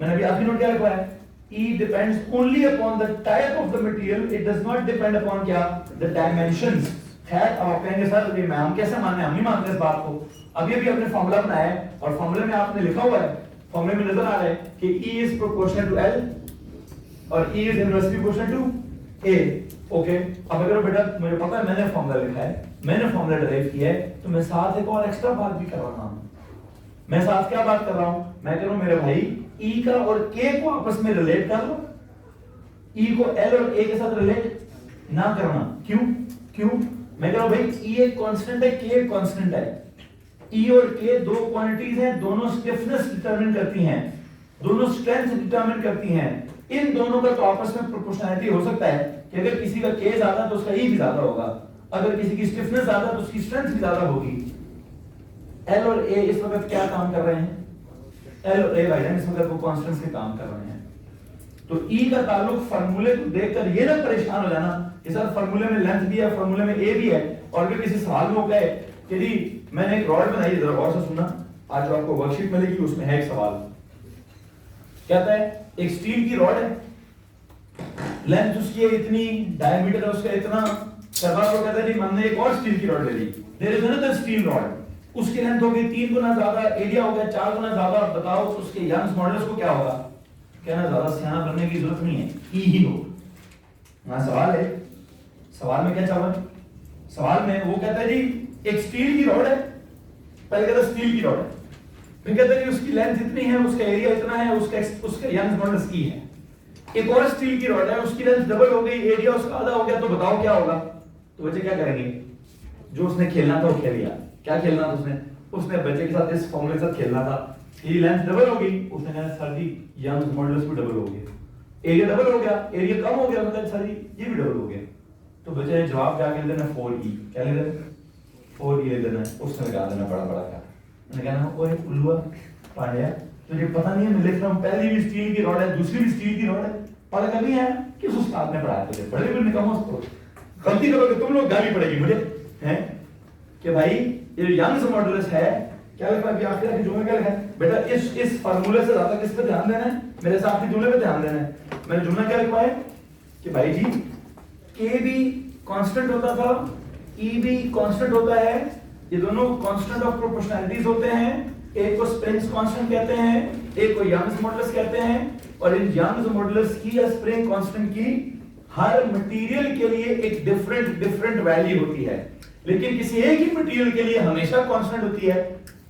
मैंने अभी आपकी नोट क्या लिखवाया है, e depends only upon the type of the material, it does not depend upon क्या, द डायमेंशंस। खैर अब आप कहेंगे सर ये हम कैसे माने, हम नहीं मानते इस बात को। अभी अभी आपने फॉर्मूला बनाया है और फॉर्मूले में आपने लिखा हुआ है, फॉर्मूले में नजर आ रहा है कि E is proportional to L और E is inversely proportional to A। Okay, अब अगर बेटा मुझे पता है मैंने फॉर्मूला लिखा है, मैंने फॉर्मूला डिराइव किया है, तो मैं साथ एक और एक्स्ट्रा बात भी कर रहा हूं। मैं साथ क्या बात कर रहा हूं, मैं कह रहा हूं मेरे भाई E का और K को आपस में रिलेट कर लो, E को L और A के साथ रिलेट ना करना। क्यों? मैं कह रहा हूं भाई E एक कांस्टेंट है, K एक कांस्टेंट है। E और K दो क्वांटिटीज हैं, दोनों स्टिफनेस डिटरमिन करती हैं, दोनों स्ट्रेंथ डिटरमिन करती हैं। इन दोनों का तो आपस में प्रोपोर्शनैलिटी हो सकता है कि अगर किसी का K ज्यादा तो उसका E भी ज्यादा होगा, अगर किसी की स्टिफनेस ज्यादा तो उसकी स्ट्रेंथ भी ज्यादा होगी। L और A इस वक्त क्या काम कर रहे हैं, L और A भाई इस वक्त वो कांस्टेंट्स के काम कर रहे हैं। तो E का ताल्लुक फार्मूले को देखकर ये ना परेशान हो जाना कि सर फार्मूले में लेंथ भी है, फार्मूले में A भी है, और अगर किसी सवाल में हो गए कि जी मैंने एक रॉड बनाई, जरा गौर से सुनना, आज जो आपको वर्कशीट मिलेगी उसमें है एक सवाल, कहता है एक स्टील की रॉड है, लेंथ उसकी है इतनी, डायमीटर है उसका इतना, सरकार को कहता है जी हमने एक और स्टील की रॉड ले ली, there is another steel rod, उसकी लेंथ हो गई 3 गुना ज्यादा, एरिया हो गया 4 गुना ज्यादा, बताओ उसके यंग्स मॉडुलस को क्या होगा। कहना ज्यादा सियाना बनने की जरूरत नहीं है, ई ही हो। वहां सवाल है, सवाल में क्या चाह रहा है, सवाल में वो कहता है जी एक स्टील की रॉड है, पहले कहता है स्टील की रॉड है, फिर कहता है कि उसकी लेंथ इतनी है, उसका एरिया इतना है, उसका यंग्स मॉडुलस ई है। एक और स्टील की रॉड है, उसकी लेंथ डबल हो गई, एरिया उसका आधा हो गया, तो बताओ क्या होगा। तो बच्चे क्या करेंगे, जो उसने खेलना था वो खेल लिया। क्या खेलना था उसने बच्चे के साथ इस फॉर्मूले के साथ खेलना था, ये लेंथ डबल हो गई, उसने कहा सर जी यंग्स मॉडुलस भी डबल हो गया, एरिया डबल हो गया, एरिया कम हो गया, मतलब सर जी ये भी डबल हो गया। तो बच्चे ने जवाब क्या लिख देना, 4E। क्या लिख देना, 4E लिख देना। उसने निकाल देना बड़ा बड़ा क्या, मैंने कहना ओए उल्लुआ पांड्या तुझे पता नहीं है, मैं लिख रहा हूं पहली भी स्टील की रॉड है, दूसरी भी स्टील की रॉड है, पता कभी है किस उस्ताद ने पढ़ाया तुझे, बड़े भी निकम्मो को गलती करोगे तुम लोग, गाली पड़ेगी मुझे हैं कि भाई ये यंग्स मॉडुलस है। क्या लिखा है आखिर के जुमले, क्या लिखा है बेटा, इस फार्मूले से ज्यादा किस पे ध्यान देना है, मेरे साथ के जुमले पे ध्यान देना है। मैंने जुमला क्या लिखा है कि भाई जी K भी कांस्टेंट होता था, E भी कांस्टेंट होता है, ये दोनों कांस्टेंट ऑफ प्रोपोर्शनैलिटीज होते हैं। एक को स्प्रिंग्स कांस्टेंट कहते हैं, एक को यंग्स मॉडुलस कहते हैं, और इन यंग्स मॉडुलस की या स्प्रिंग कांस्टेंट की हर मटेरियल के लिए एक डिफरेंट वैल्यू होती है, लेकिन किसी एक ही मटेरियल के लिए हमेशा कांस्टेंट होती है,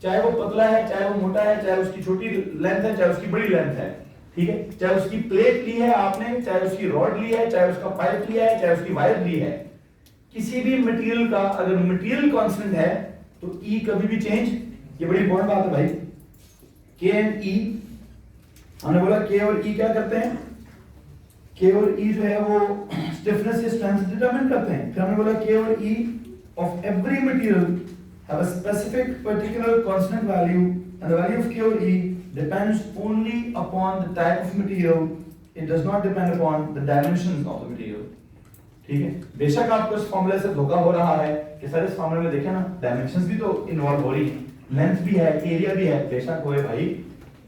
चाहे वो पतला है, चाहे वो मोटा है, चाहे उसकी छोटी लेंथ है, चाहे उसकी बड़ी लेंथ है, ठीक है, चाहे उसकी प्लेट ली है आपने, चाहे उसकी रॉड ली है, चाहे उसका पाइप लिया है, चाहे उसकी वायर ली है, किसी भी मटेरियल का अगर मटेरियल कांस्टेंट है तो E कभी भी चेंज, ये बड़ी इंपॉर्टेंट बात है भाई। K एंड E, हमने बोला K और E क्या करते हैं, K और E जो है वो स्टिफनेस या स्ट्रेंथ डिटरमाइन करते हैं। फिर हमने बोला K और E of every material have a specific particular constant value and the value of K or E depends only upon the type of material, it does not depend upon the dimensions of the material। ठीक है, बेशक आपको इस फॉर्मूले से धोखा हो रहा है कि सर इस फॉर्मूले में देखें ना डायमेंशंस भी तो इन्वॉल्व हो रही है, लेंथ भी है, एरिया भी है, बेशक होए भाई,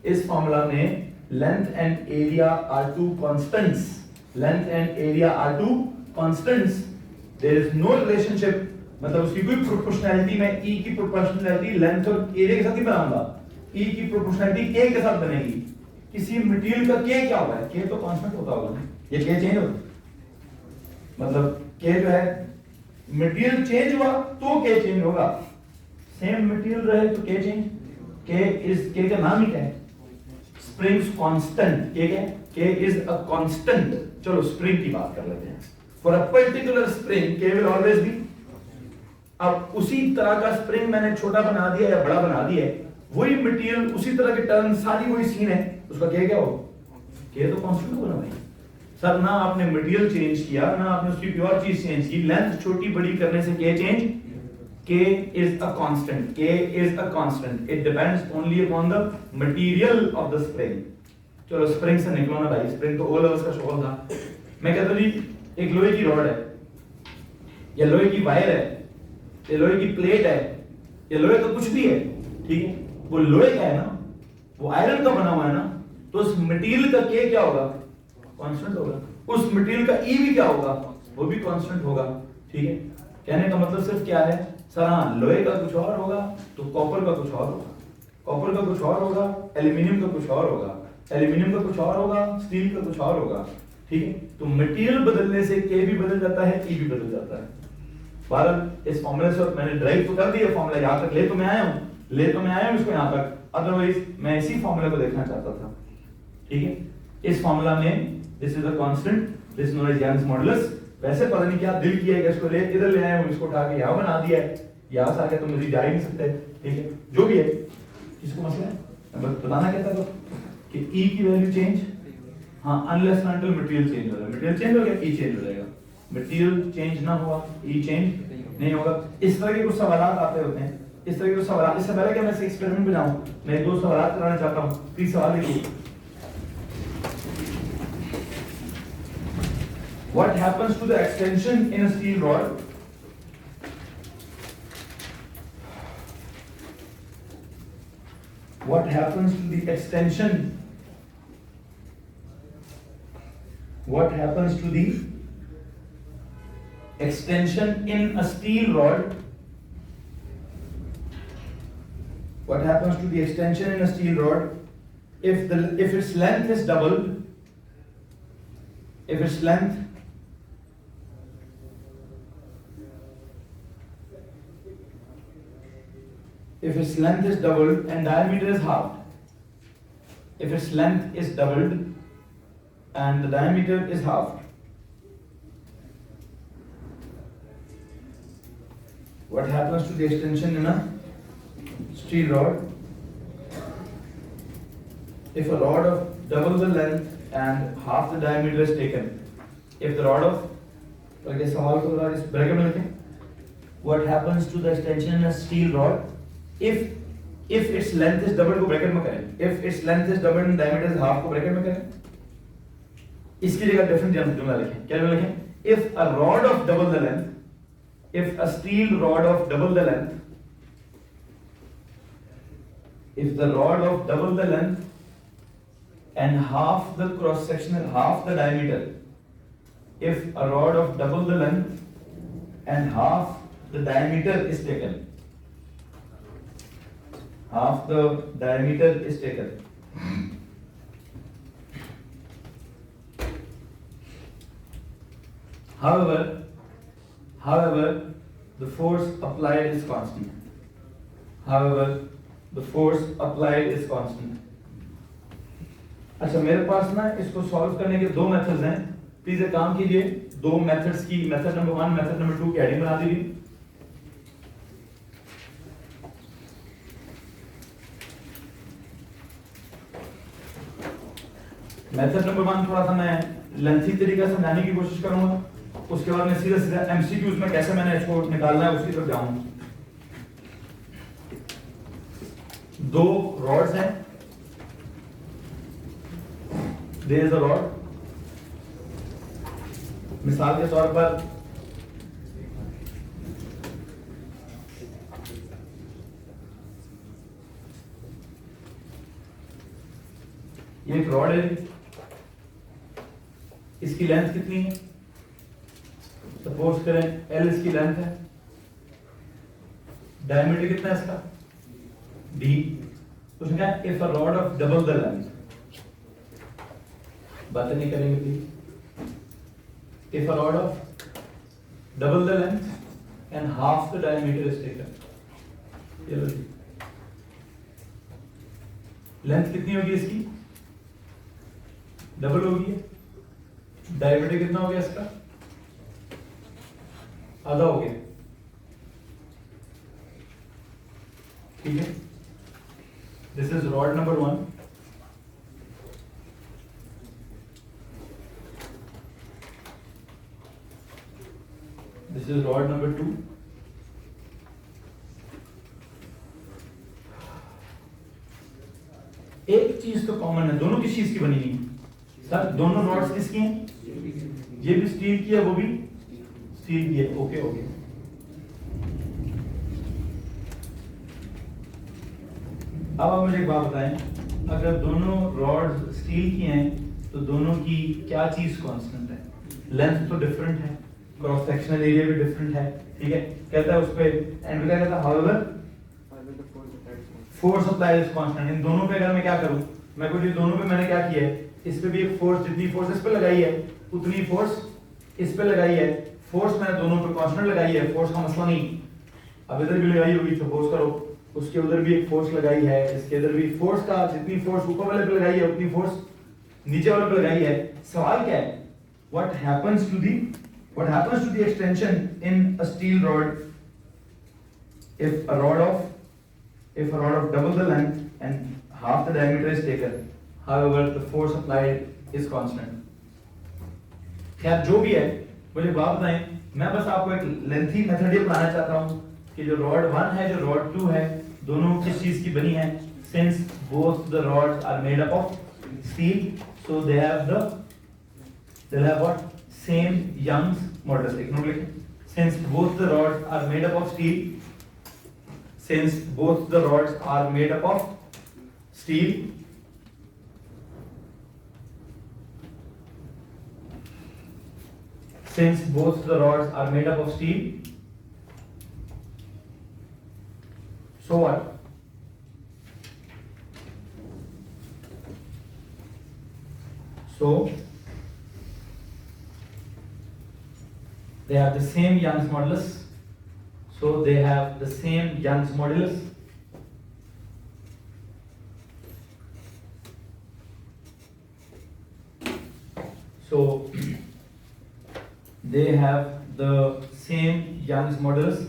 इस फॉर्मूला में length and area are two constants, length and area are two constants, there is no relationship, मतलब उसकी कोई प्रोपोर्शनैलिटी में E की प्रोपोर्शनैलिटी लेंथ और एरिया के साथ ही बनाऊंगा, E की प्रोपोर्शनैलिटी K के साथ बनेगी। किसी मटेरियल का K क्या होगा, K तो कांस्टेंट होता होगा, ये K चेंज होगा, मतलब K जो है मटेरियल चेंज हुआ तो K चेंज होगा, सेम मटेरियल रहे तो K चेंज, K का नाम ही क्या है, स्प्रिंग्स कांस्टेंट, K क्या है, K is a constant। चलो स्प्रिंग की बात कर लेते हैं, for a particular spring K will always be। अब उसी तरह का स्प्रिंग मैंने छोटा बना दिया या बड़ा बना दिया है, वही मटेरियल उसी तरह के टर्न सारी वही सीन है, उसका K क्या होगा, K तो कांस्टेंट होगा ना भाई। सर ना आपने मटेरियल चेंज किया ना आपने उसकी प्योर चीज चेंज की, लेंथ छोटी बड़ी करने से K change, K is a constant, K is a constant, it depends only upon the material of the spring। चलो स्प्रिंग से निकलो ना भाई, स्प्रिंग तो ओल उसका शोल था। मैं कहता हूँ जी एक लोहे की रॉड है या लोहे की वायर है या लोहे की प्लेट है या लोहे का कुछ भी है, ठीक है, वो लोहे का है ना, वो आयरन का बना हुआ है ना, तो उस मटेरियल का K क्या होगा, कांस्टेंट होगा, उस मटेरियल का E भी क्या होगा, वो भी कांस्टेंट होगा, ठीक है। कहने का मतलब सिर्फ क्या है सर, हाँ लोहे का कुछ और होगा तो कॉपर का कुछ और होगा, कॉपर का कुछ और होगा, एल्यूमिनियम का कुछ और होगा, एल्यूमिनियम का कुछ और होगा, स्टील का कुछ और होगा, ठीक है। तो मटेरियल बदलने से K भी बदल जाता है, E भी बदल जाता है। बहरहाल इस फॉर्मूले से मैंने ड्राइव तो कर दिया फॉर्मूला, यहाँ तक ले तो मैं आया हूँ इसको यहाँ तक, अदरवाइज मैं इसी फॉर्मूले को देखना चाहता था, ठीक है। इस फॉर्मूला में this is a constant, this known as Young's modulus. वैसे पता नहीं क्या दिल किया है कि इसको ले इधर ले आए हूं, इसको उठा के यहाँ बना दिया है, यहाँ से आके तो मुझे जा ही नहीं सकते, ठीक है, जो भी है। किसको मसला है, बस बताना क्या था कि E की वैल्यू चेंज, हाँ अनलेस अनटिल मटेरियल चेंज हो जाएगा, मटेरियल चेंज हो गया E चेंज हो जाएगा, मटेरियल चेंज ना हुआ E चेंज नहीं होगा। इस तरह के कुछ सवाल आते होते हैं, इस तरह के कुछ सवाल। इससे पहले कि मैं इस एक्सपेरिमेंट पे जाऊं, मैं दो सवाल कराना चाहता हूं। प्लीज सवाल देखिए, what happens to the extension in a steel rod what happens to the extension, what happens to the extension in a steel rod, what happens to the extension in a steel rod if its length is doubled, if its length is doubled and diameter is halved, if its length is doubled and the diameter is halved, what happens to the extension in a steel rod if a rod of double the length and half the diameter is taken? If the rod of, okay, सवाल को जरा इस bracket में लिखें, what happens to the extension in a steel rod if its length is doubled को bracket में करें, if its length is doubled and diameter is half को ब्रैकेट में करें, इसकी जगह डिफरेंट जुमला लिखें, क्या जुमला लिखें, if a rod of double the length, if a steel rod of double the length, if the rod of double the length and half the cross sectional, half the diameter, if a rod of double the length and half the diameter is taken, half the diameter is taken, however the force applied is constant, however the force applied is constant। अच्छा मेरे पास ना इसको solve करने के दो methods हैं, please एक काम कीजिए, दो मेथड्स की, मेथड नंबर 1 मेथड नंबर 2 की हेडिंग बना दीजिए। मेथड नंबर 1 थोड़ा सा मैं लेंथी तरीका से समझाने की कोशिश करूंगा, उसके बाद मैं सीधा सीधा एमसीक्यूज में कैसे मैंने इसको निकालना है उसकी तरफ जाऊंगा। दो रॉड्स हैं, देयर इज अ रॉड, मिसाल के तौर पर ये एक रॉड है, इसकी लेंथ कितनी है? सपोज करें L इसकी लेंथ है, डायमीटर कितना है इसका? D। उसने कहा if a rod of double the length, बातें नहीं करेंगे please. If a rod of double the length and half the diameter is taken, चलो जी, लेंथ कितनी होगी इसकी? डबल होगी, डायमीटर कितना हो गया इसका? आधा हो गया, ठीक है। This is rod number 1, this is rod number 2, एक चीज तो कॉमन है, दोनों किस चीज की बनी हुई है सर? दोनों रॉड्स किसकी हैं? ये भी स्टील की है, वो भी स्टील की है, ओके ओके। अब आप मुझे एक बात बताएं, अगर दोनों रॉड्स स्टील की हैं तो दोनों की क्या चीज कांस्टेंट है? लेंथ तो डिफरेंट है, क्रॉस सेक्शनल एरिया भी डिफरेंट है, ठीक है। कहता है उस पे एंड क्या कहता है, however force apply is constant. इन दोनों पे अगर मैं क्या करूं, मैं कुछ दोनों पे मैंने क्या किया है, इस पे भी एक फोर्स, जितनी फोर्स इस पे लगाई है उतनी फोर्स इस पे लगाई है, फोर्स मैंने दोनों पे कांस्टेंट लगाई है, फोर्स का मसला नहीं। अब इधर भी लगाई होगी, सपोज करो उसके उधर भी एक फोर्स लगाई है, इसके इधर भी फोर्स का, जितनी फोर्स ऊपर वाले पे लगाई है उतनी फोर्स नीचे वाले पे लगाई है। सवाल क्या है, what happens to the extension in a steel rod if a rod of double the length and half the diameter is taken, however the force applied is constant। खैर जो भी है, मुझे बात बताएं, मैं बस आपको एक लेंथी मेथड ये बताना चाहता हूं कि जो रॉड 1 है, जो रॉड 2 है, दोनों किस चीज की बनी है? since both the rods are made up of steel, so they'll have what? Same Young's modulus। एक नोट लिखें, since both the rods are made up of steel, since both the rods are made up of steel, since both the rods are made up of steel, so what? So they have the same Young's modulus, so they have the same Young's modulus, so they have the same Young's modulus,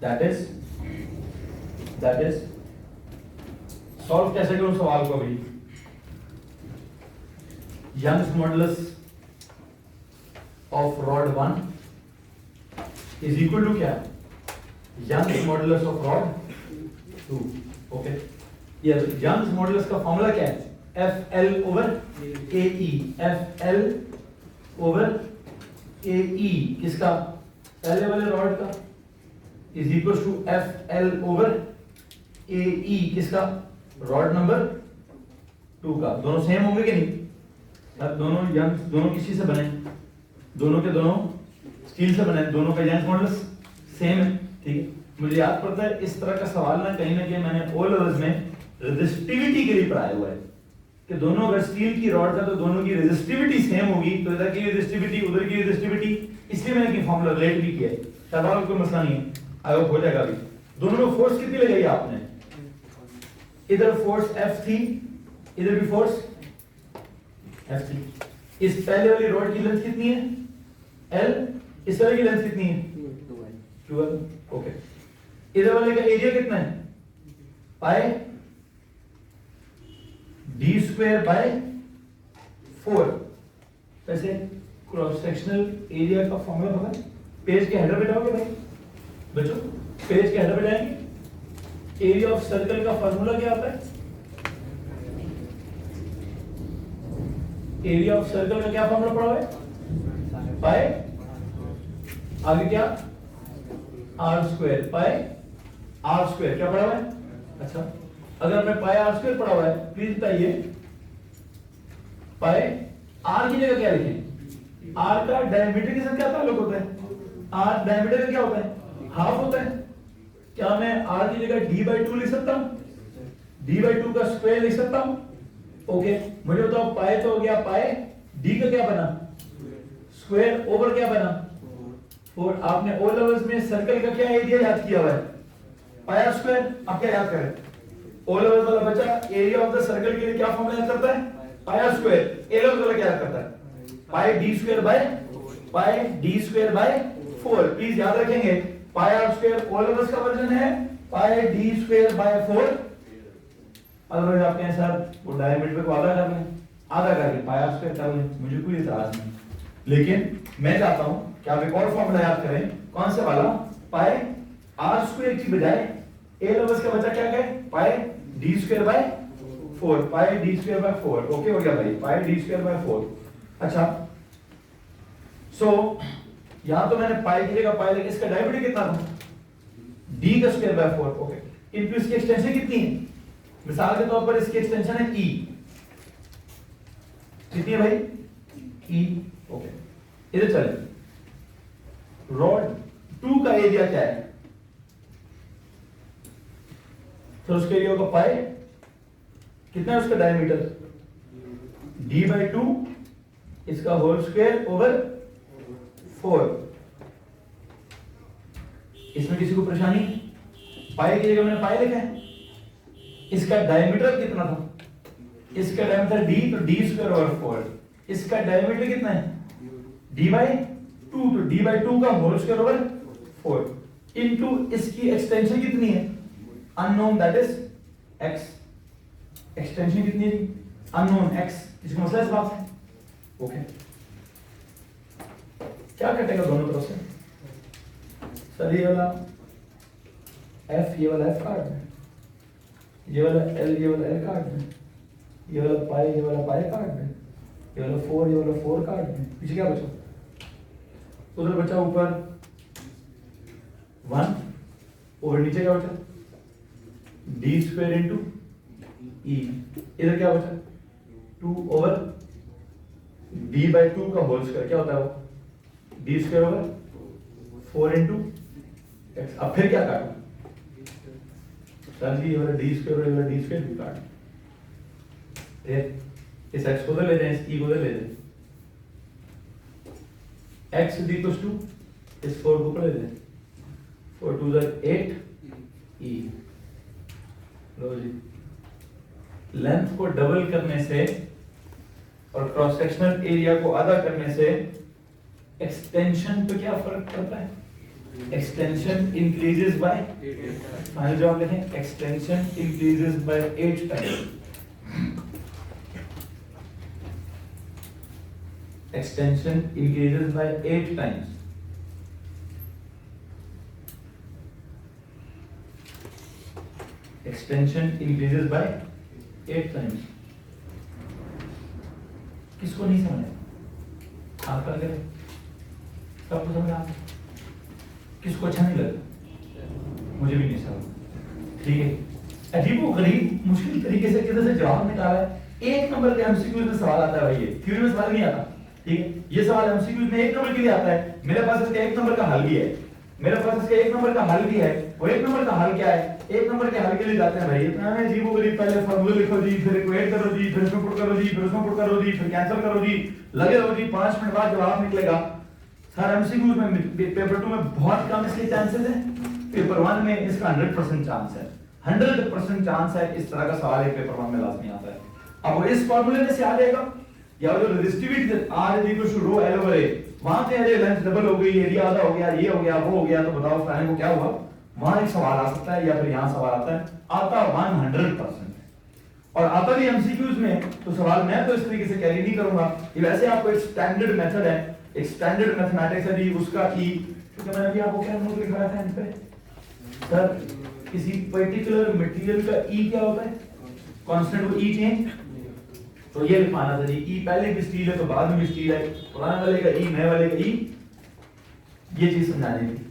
that is solve कैसे करूं सवाल को? अभी Young's modulus of rod 1 is equal to क्या? Young's modulus of rod 2, okay. ये Young's modulus का formula क्या है? FL over AE, FL over AE किसका? पहले वाले रॉड का, is equals to FL over AE किसका? रॉड नंबर 2 का। दोनों सेम होंगे कि नहीं? अब दोनों किसी से बने? दोनों के दोनों स्टील से बने, दोनों का यंग्स मॉडुलस सेम है, ठीक है। मुझे याद पड़ता है इस तरह का सवाल ना कहीं मैंने ओ लेवल्स में रेजिस्टिविटी के लिए पढ़ाया हुआ है कि दोनों अगर स्टील की रॉड का तो दोनों की रेजिस्टिविटी सेम होगी, तो इधर की रेजिस्टिविटी उधर की रेजिस्टिविटी, इसलिए मैंने फॉर्मूला रिलेट भी किया है। शायद कोई मसला नहीं है, आई होप हो जाएगा। अभी दोनों में फोर्स कितनी लगाई आपने? इधर फोर्स F थी, इधर भी फोर्स F थी। इस पहले वाली रॉड की लेंथ कितनी है? L। इस वाले की लेंथ कितनी है? 12, ओके। इधर वाले का एरिया कितना है? पाई d स्क्वायर बाय 4। वैसे क्रॉस सेक्शनल एरिया का फॉर्मूला पता है? पेज के हेडर पे जाओगे भाई बच्चों, पेज के हेडर पे जाएंगे, एरिया ऑफ सर्कल का फॉर्मूला क्या आता है? एरिया ऑफ सर्कल का क्या फॉर्मूला पढ़ा हुआ है? पाई, आगे क्या? r square pi r square क्या पढ़ा हुआ है? अच्छा, अगर मैं पाई आर स्क्वायर पढ़ा हुआ है, प्लीज बताइए पाई आर की जगह क्या लिखें? आर का डायमीटर के साथ क्या ताल्लुक होता है? आर डायमीटर का क्या होता है? हाफ होता है। क्या मैं आर की जगह d/2 लिख सकता हूं? d/2 का स्क्वायर लिख सकता हूं? ओके, मुझे बताओ पाई तो हो गया, पाई d का क्या बना? स्क्वायर ओवर क्या बना? 4। आपने ओ लेवल्स में सर्कल का क्या एरिया याद किया हुआ है? पाई आर स्क्वायर। आप क्या याद करें? ओ लेवल वाला बच्चा एरिया ऑफ द सर्कल के लिए क्या फॉर्मूला याद करता है? पाई आर स्क्वायर। ए लेवल वाला क्या याद करता है? पाई d स्क्वायर बाय 4। प्लीज याद रखेंगे पाई आर स्क्वायर ओ लेवल्स का वर्जन है पाई d स्क्वायर बाय 4। अदरवाइज आप कहें सर वो डायमीटर को आधा कर लें, आधा करके पाई आर स्क्वायर कर लें, मुझे कोई इतराज नहीं, लेकिन मैं चाहता हूं कि आप एक और फॉर्मूला याद करें। कौन से वाला? पाई आर स्क्वायर की बजाय ए लेवल्स का बचा क्या कहे? पाई d square by 4। Pi d square by 4। Okay हो गया भाई, पाई d स्क्वायर बाय 4। अच्छा, सो यहां तो मैंने पाई की जगह पाई लेके, इसका डायमीटर कितना था? d का स्क्वायर बाय 4। ओके, इनटू इसकी एक्सटेंशन कितनी है? मिसाल के तौर पर इसकी एक्सटेंशन है e, कितनी है भाई? e। ओके, इधर चले, रॉड 2 का एरिया क्या है? तो उसके एरिया का पाई कितना है? उसका डायमीटर d/2 इसका होल स्क्वायर ओवर 4। इसमें किसी को परेशानी? पाई की जगह मैंने पाई लिखा है, इसका डायमीटर कितना था? इसका डायमीटर d, तो d स्क्वायर ओवर 4। इसका डायमीटर कितना है? d/2, तो d/2 का होल स्क्वायर ओवर 4 इनटू इसकी एक्सटेंशन कितनी है? Unknown, that is x। Extension कितनी है? Unknown x। इसका मतलब इस बात है। ओके, क्या कटेगा दोनों तरफ से? सर ये वाला f, ये वाला f काट दें, ये वाला l, ये वाला l काट दें, ये वाला पाई, ये वाला पाई काट दें, ये वाला 4, ये वाला 4 काट दें। पीछे क्या बचा? उधर बचा ऊपर 1 और नीचे क्या बचा? d square into e। इधर क्या बचा? 2 ओवर d/2 का होल स्क्वायर क्या होता है? वो d square over 4 into x। अब फिर क्या काटो? सर जी ये वाला d स्क्वायर और ये वाला d स्क्वायर भी काट, फिर इस x को उधर ले जाएं, इस e को उधर ले जाएं, x d इक्वल्स टू इस 4 को ले जाएं, 4 2 8 e। लो जी, लेंथ को डबल करने से और क्रॉस सेक्शनल एरिया को आधा करने से एक्सटेंशन पे क्या फर्क पड़ता है? एक्सटेंशन इंक्रीजेस बाय, फाइनल जवाब लिखें, extension increases by 8 times. Extension increases by 8 times. Extension increases by 8 times. किसको नहीं समझ? आप कर करें, सबको समझ आ? किसको अच्छा नहीं लगा? मुझे भी नहीं समझ। ठीक है, अजीबो गरीब मुश्किल तरीके से किधर से जवाब निकाला है। 1 नंबर के एमसीक्यूज में सवाल आता है भाई, ये थ्योरी में सवाल नहीं आता। ठीक है, ये सवाल एमसीक्यूज में 1 नंबर के लिए आता है। मेरे पास इसका 1 नंबर का हल भी है, मेरे पास इसका 1 नंबर का हल भी है। वो 1 नंबर का हल क्या है? 1 नंबर के हल के लिए जाते हैं भाई, इतना है अजीबो गरीब, पहले फार्मूला लिखो जी, फिर इक्वेट करो जी, फिर इसमें पुट करो जी, फिर उसमें पुट करो जी, फिर कैंसिल करो जी, लगे रहो जी, 5 मिनट बाद जवाब निकलेगा। सर एमसीक्यूज में पेपर 2 में बहुत कम इसके चांसेस हैं, पेपर 1 में इसका 100% चांस है, 100% चांस है इस तरह का सवाल एक पेपर 1 में लाजमी आता है। अब वो इस फार्मूले में से आ जाएगा, या जो resistivity r equal to rho l over a, वहां पे अरे लेंथ डबल हो गई, एरिया आधा हो गया, ये हो गया, वो हो गया, तो बताओ फाइनल को क्या हुआ? वहां एक सवाल आ सकता है, या फिर यहां सवाल आता है, आता 100%। और आता भी एमसीक्यूज में, तो सवाल मैं तो इस तरीके से कैरी नहीं करूंगा। ये वैसे आपको एक स्टैंडर्ड मेथड है, एक स्टैंडर्ड मैथमेटिक्स है जी, उसका ई, क्योंकि मैंने अभी आपको क्या नोट लिखा था इन पे, सर किसी पर्टिकुलर मटेरियल का ई क्या होता है? कांस्टेंट को ई चेंज, तो ये लिखवाना था जी, ई पहले भी स्टील है तो बाद में भी स्टील है, पुराने वाले का ई, नए वाले का ई, ये चीज समझानी थी।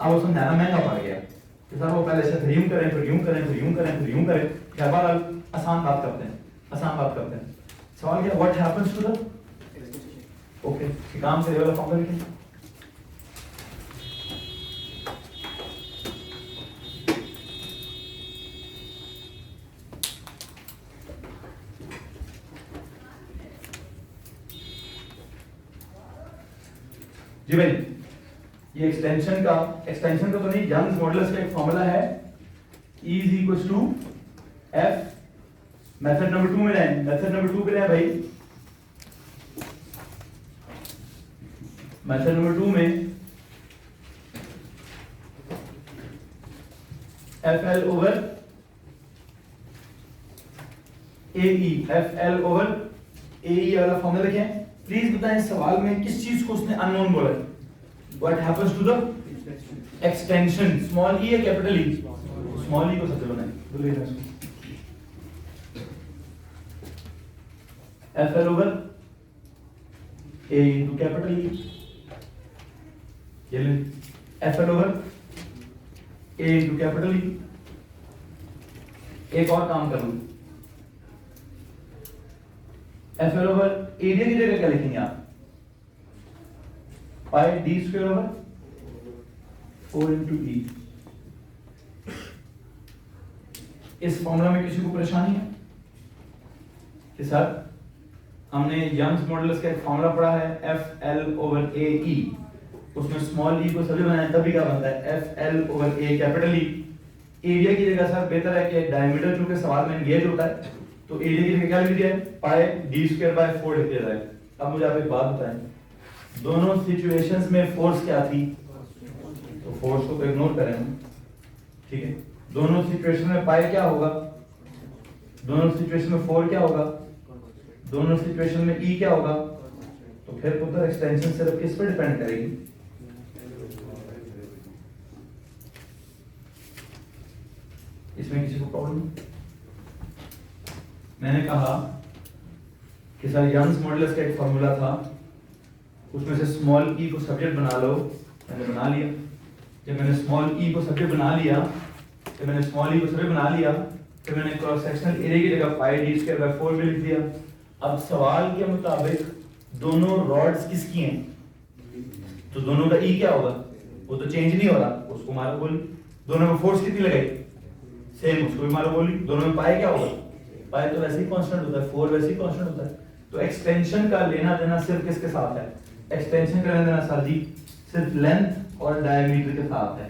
अब वो समझाना महंगा पड़ गया, कि सर वो पहले से यूं करें फिर यूं करें फिर यूं करें फिर यूं करें, बहरहाल आसान बात करते हैं, आसान बात करते हैं। सवाल क्या, what happens to the, okay काम से वाला फॉर्मूला लिखें। जी भाई, ये एक्सटेंशन का तो नहीं, यंग्स मॉडुलस का एक फॉर्मूला है, E is equals to F, method number 2 में रहें, मेथड नंबर 2 पे रहें भाई, मेथड नंबर 2 में FL over AE, FL over AE वाला फॉर्मूला लिखें। प्लीज बताएं सवाल में किस चीज को उसने अननोन बोला है। What happens to the extension, small e या कैपिटल E? स्मॉल e को सबसे बनाएं, बोलिए ना इसको। FL over A into capital E, ये ले FL over A into capital E। एक और काम कर लूं, FL ओवर एरिया की जगह क्या लिखेंगे आप, पाई d square over 4 into E। इस फॉर्मूला में किसी को परेशानी है कि सर हमने यंग्स मॉडुलस का एक फॉर्मूला पढ़ा है FL ओवर AE, उसमें स्मॉल e को सभी बनाया तभी क्या बनता है FL over A capital E। Area की जगह सर बेहतर है कि डायमीटर चूंकि सवाल में गेज होता है तो एरिया की जगह क्या लिख दिया है, पाई d स्क्वायर बाय 4 लिख दिया जाए। अब मुझे आप एक बात बताएं, दोनों सिचुएशंस में फोर्स क्या थी, तो फोर्स को तो इग्नोर करें हम, ठीक है। दोनों सिचुएशन में पाई क्या होगा, दोनों सिचुएशन में 4 क्या होगा, दोनों सिचुएशन में E क्या होगा, तो फिर पुत्र एक्सटेंशन सिर्फ किस पर डिपेंड करेगी, इसमें किसी को प्रॉब्लम। मैंने कहा कि सर यंग्स मॉडुलस का एक फॉर्मूला था, उसमें से स्मॉल e को सब्जेक्ट बना लो, मैंने बना लिया। जब मैंने स्मॉल e को सब्जेक्ट बना लिया, फिर मैंने क्रॉस सेक्शनल एरिया की जगह पाई d स्क्वायर बाय 4 में लिख दिया। अब सवाल के मुताबिक दोनों रॉड्स किसकी हैं, तो दोनों का e क्या होगा, वो तो चेंज नहीं हो रहा, उसको मारो बोली। दोनों में फोर्स कितनी लगाई, सेम, उसको भी मारो बोली। दोनों में पाई क्या होगा, पाई तो वैसे ही कांस्टेंट होता है, 4 वैसे ही कांस्टेंट होता है। तो एक्सटेंशन का लेना देना सिर्फ किसके साथ है, एक्सटेंशन का लेना देना सर जी सिर्फ लेंथ और डायमीटर के साथ है।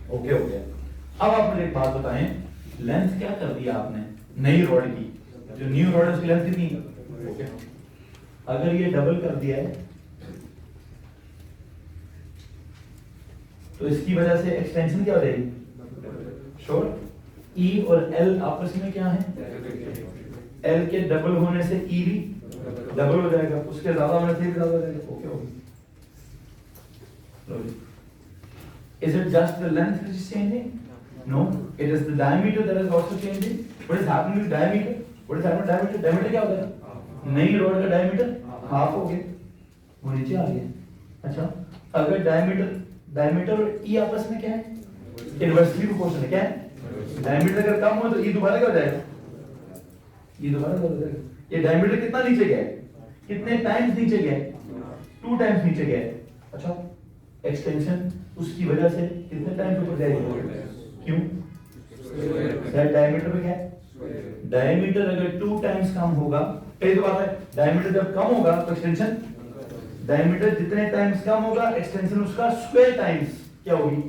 ओके हो गया। अब आप मुझे एक बात बताएं, लेंथ क्या कर दिया आपने नई रॉड की, जो न्यू रॉड है उसकी लेंथ कितनी है, ओके। अगर ये डबल कर दिया है तो इसकी वजह से एक्सटेंशन क्या हो जाएगी, श्योर। E और L आपस में क्या है, L के डबल होने से E भी डबल हो जाएगा, उसके ज्यादा होने से भी ज्यादा हो जाएगा, ओके हो गया। Is it just the length which is changing? No, it is the diameter that is also changing. What is happening with diameter? What is happening with diameter? Diameter क्या होता है, नई रॉड का डायमीटर हाफ हो गया, वो नीचे आ गया। अच्छा, अगर डायमीटर और E आपस में क्या है, इनवर्सली प्रोपोर्शनल है, क्या है, डायमीटर अगर कम हो तो E दोबारा क्या हो जाएगा, ये दोबारा क्या हो जाएगा। ये डायमीटर कितना नीचे गया है, कितने टाइम्स नीचे गया है, 2 टाइम्स नीचे गया है। अच्छा, एक्सटेंशन उसकी वजह से कितने टाइम्स ऊपर जाएगी, क्यों, सर डायमीटर पे क्या है, डायमीटर अगर 2 टाइम्स कम होगा, पहली तो बात है डायमीटर जब कम होगा तो एक्सटेंशन, डायमीटर जितने टाइम्स कम होगा एक्सटेंशन उसका स्क्वायर टाइम्स क्या होगी,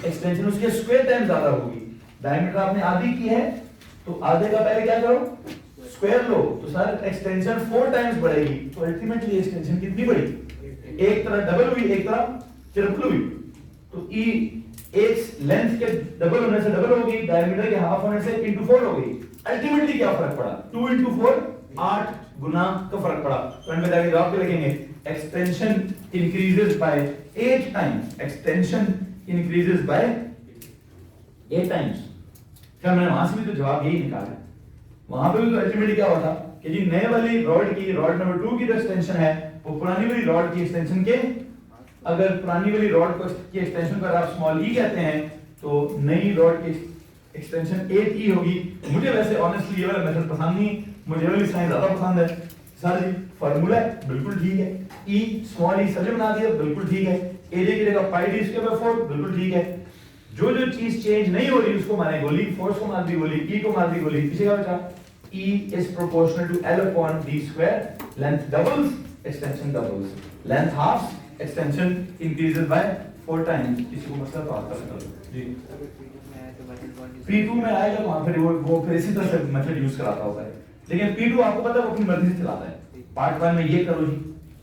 एक्सटेंशन उसके स्क्वायर टाइम्स ज्यादा होगी। डायमीटर आपने आधी की है तो आधे का पहले क्या करो, स्क्वायर लो, तो सर एक्सटेंशन 4 टाइम्स बढ़ेगी, तो अल्टीमेटली एक्सटेंशन कितनी बढ़ी, एक तरफ डबल हुई एक तरफ ट्रिपल हुई। तो E एक लेंथ के डबल होने से डबल होगी, डायमीटर के हाफ होने से into 4 हो गई। अल्टीमेटली क्या फर्क पड़ा, 2 into 4 8 गुना का फर्क पड़ा। तो इनमें जाके जवाब क्या लिखेंगे, extension increases by 8 times, extension increases by 8 times. क्या मैंने वहां से भी तो जवाब यही निकाला, वहां पे भी तो अल्टीमेटली क्या हुआ था कि जी नए वाली रॉड की, रॉड नंबर 2 की जो एक्सटेंशन है वो पुरानी वाली रॉड की एक्सटेंशन के, अगर पुरानी वाली रॉड को की एक्सटेंशन को आप स्मॉल e कहते हैं तो नई रॉड की एक्सटेंशन 8e होगी। मुझे वैसे ऑनेस्टली ये वाला मेथड पसंद नहीं, मुझे वाली साइन ज्यादा पसंद है। सर जी फार्मूला है बिल्कुल ठीक है, e स्मॉल e सभी बना दिया बिल्कुल ठीक है, एरिया की जगह पाई डी स्क्वायर बाय 4 बिल्कुल ठीक है। जो जो चीज चेंज नहीं हो रही उसको मारे गोली, फोर्स को मार दी गोली, e को मार दी गोली, पीछे क्या बचा? e is proportional to l upon d square, length doubles, extension doubles, length halves, extension increases by 4 times। इसको मतलब तो आता है जी। P2 में आएगा वहां फिर वो फिर इसी तरह से मेथड यूज कराता होता है, लेकिन P2 आपको पता है वो अपनी मर्जी से चलाता है। पार्ट 1 में ये करो जी,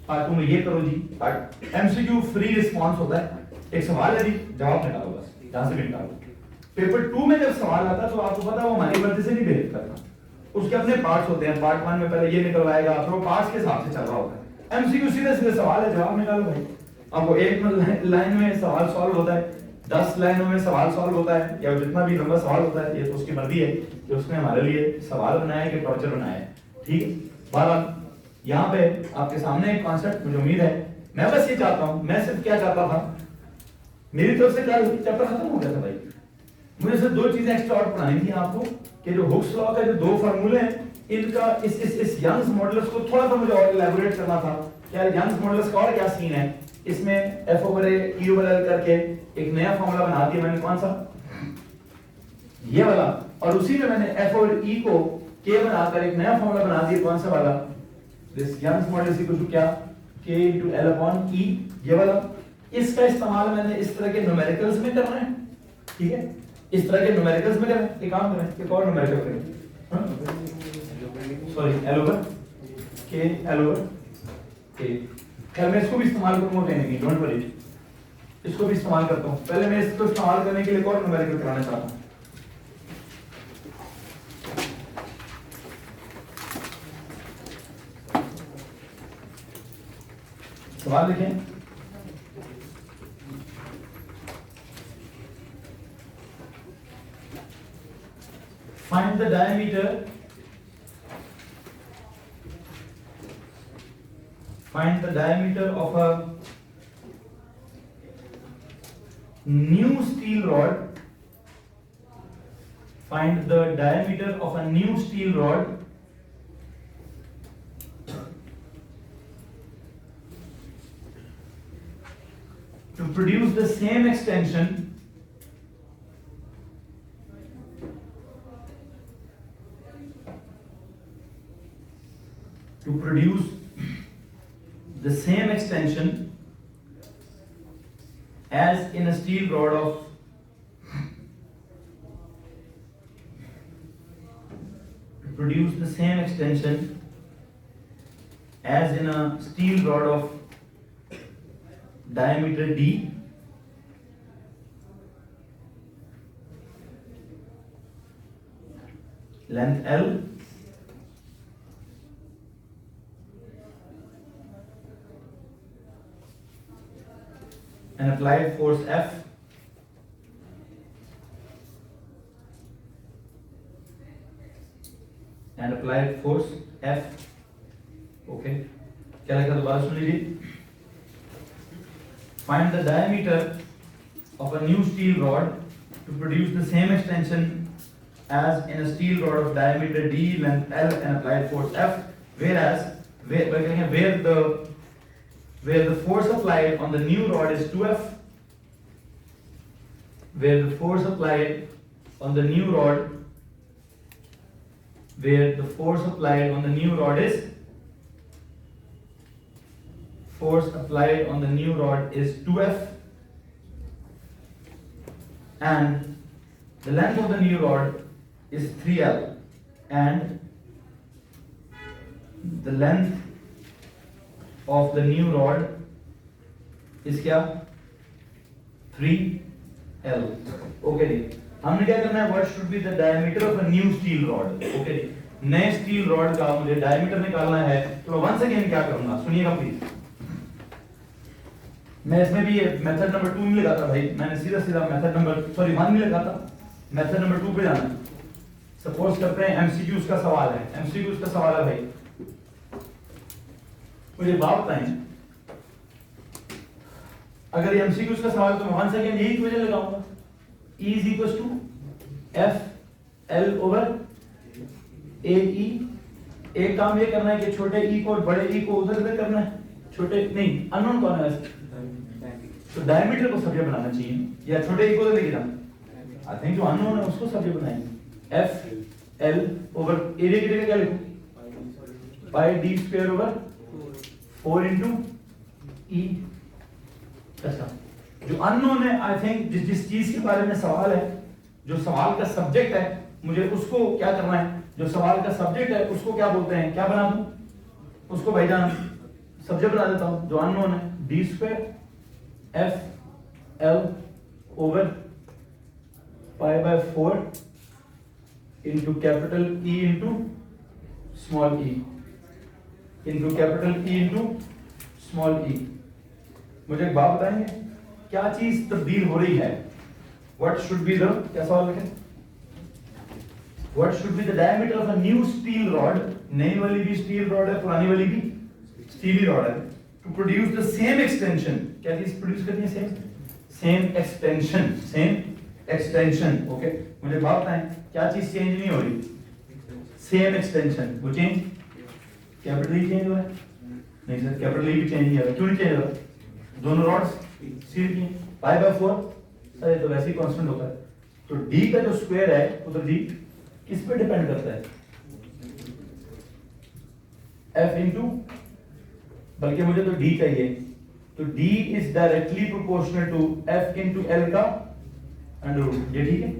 पार्ट 2 में ये करो जी, पार्ट एमसीक्यू फ्री रिस्पांस होता है, एक सवाल है जी जवाब निकालो, बस जहां से भी निकालो। पेपर 2 में जब सवाल आता है तो आपको पता है वो हमारी मर्जी से नहीं बिहेव करता, उसके अपने पार्ट्स होते हैं। पार्ट 1 में पहले ये निकलवाएगा, फिर वो पार्ट्स के हिसाब से चल रहा होता है। एमसीक्यू सीधे सीधे सवाल है जवाब निकालो भाई। अब वो एक लाइन में सवाल सॉल्व होता है, 10 लाइनों में सवाल सॉल्व होता है, या जितना भी लंबा सवाल होता है, ये तो उसकी मर्जी है कि उसने हमारे लिए सवाल बनाया है कि टॉर्चर बनाया है, ठीक है। बहरहाल यहाँ पे आपके सामने एक कॉन्सेप्ट मुझे उम्मीद है, मैं बस ये चाहता हूँ, मैं सिर्फ क्या चाहता था, मेरी तरफ से क्या चैप्टर खत्म हो गया था भाई, मुझे सिर्फ 2 चीजें एक्स्ट्रा और पढ़ानी थी आपको कि जो हुक्स लॉ का जो 2 फार्मूले हैं, इनका इस यंग्स मॉडुलस को थोड़ा सा मुझे और इलैबोरेट करना था। क्या यंग्स मॉडुलस का और क्या सीन है इसमें? f over a e over l करके एक नया फार्मूला बना दिया मैंने, कौन सा? ये वाला। और उसी में मैंने f ओवर e को k बनाकर एक नया फार्मूला बना दिया, कौन सा वाला? This Young's modulus equal to क्या? k into l upon e, ये वाला। इसका इस्तेमाल मैंने इस तरह के न्यूमेरिकल्स में करना है, ठीक है, इस तरह के न्यूमेरिकल्स में करें, एक काम करें, एक और न्यूमेरिकल करें, sorry l over k, l over k। खैर मैं इसको भी इस्तेमाल करूंगा कहीं नहीं, डोंट वरी, इसको भी इस्तेमाल करता हूं। पहले मैं इसको इस्तेमाल करने के लिए एक और न्यूमेरिकल कराना चाहता हूं। सवाल लिखें, find the diameter, find the diameter of a new steel rod, find the diameter of a new steel rod to produce the same extension as in a steel rod of to produce the same extension as in a steel rod of diameter d length L and applied force F and applied force F। Okay, क्या लिखा दोबारा सुन लीजिए। Find the diameter of a new steel rod to produce the same extension as in a steel rod of diameter d length L and applied force F, where the force applied on the new rod is 2F, where the force applied on the new rod, where the force applied on the new rod is force applied on the new rod is 2F, and the length of the new rod is 3L, and the length of the new rod is क्या? 3L। Okay जी, हमने क्या करना है? What should be the diameter of a new steel rod? Okay जी, नए steel rod का मुझे diameter निकालना है। तो वंस अगेन क्या करूंगा, सुनिएगा प्लीज। मैं इसमें भी मेथड नंबर 2 नहीं लगाता भाई, मैंने सीधा सीधा मेथड नंबर 1 नहीं लगाता, मेथड नंबर 2 पे जाना। सपोज करते हैं एमसीक्यूज का सवाल है, एमसीक्यूज का सवाल है भाई, मुझे बात बताएं, अगर ये एमसीक्यूज का सवाल तो मैं 1 सेकंड यही इक्वेशन लगाऊंगा, E is equals to F L over A E. एक काम ये करना है कि छोटे ई को और बड़े ई को उधर उधर करना है, छोटे नहीं अननोन कौन है वैसे, तो डायमीटर को सब्जेक्ट बनाना चाहिए या छोटे ई को उधर लेके जाना, आई थिंक जो अननोन है उसको सब्जेक्ट बनाएंगे। एफ एल ओवर एरिया की जगह क्या लिखूं, पाई डी स्क्वायर ओवर 4 इंटू ई। अच्छा जो अननोन है, आई थिंक जिस चीज के बारे में सवाल है, जो सवाल का सब्जेक्ट है, मुझे उसको क्या करना है, जो सवाल का सब्जेक्ट है उसको क्या बोलते हैं, क्या बना दूं उसको भाईजान सब्जेक्ट बना देता हूं। जो अननोन है D square F L over pi by 4 into capital E into small E into capital E into small E. मुझे एक बात बताएंगे क्या चीज तब्दील हो रही है, what should be the, क्या सवाल लिखे, what should be the diameter of a new steel rod, नई वाली भी स्टील रॉड है, पुरानी वाली भी स्टील रॉड है, to produce the same extension, क्या चीज प्रोड्यूस करनी है, same extension, ओके। मुझे बात बताएं क्या चीज चेंज नहीं हो रही, सेम एक्सटेंशन, वो चेंज कैपिटल ई चेंज हो रहा है, नहीं सर कैपिटल ई भी चेंज नहीं हो रहा, क्यों नहीं चेंज हो रहा, दोनों रॉड्स सील की पाई बाय 4, अरे तो वैसे ही कांस्टेंट होता है, तो d का जो स्क्वायर है उधर d किस पे डिपेंड करता है, f इंटू, बल्कि मुझे तो d चाहिए, तो d is directly proportional to f into l का अंडर रूट। ये ठीक है,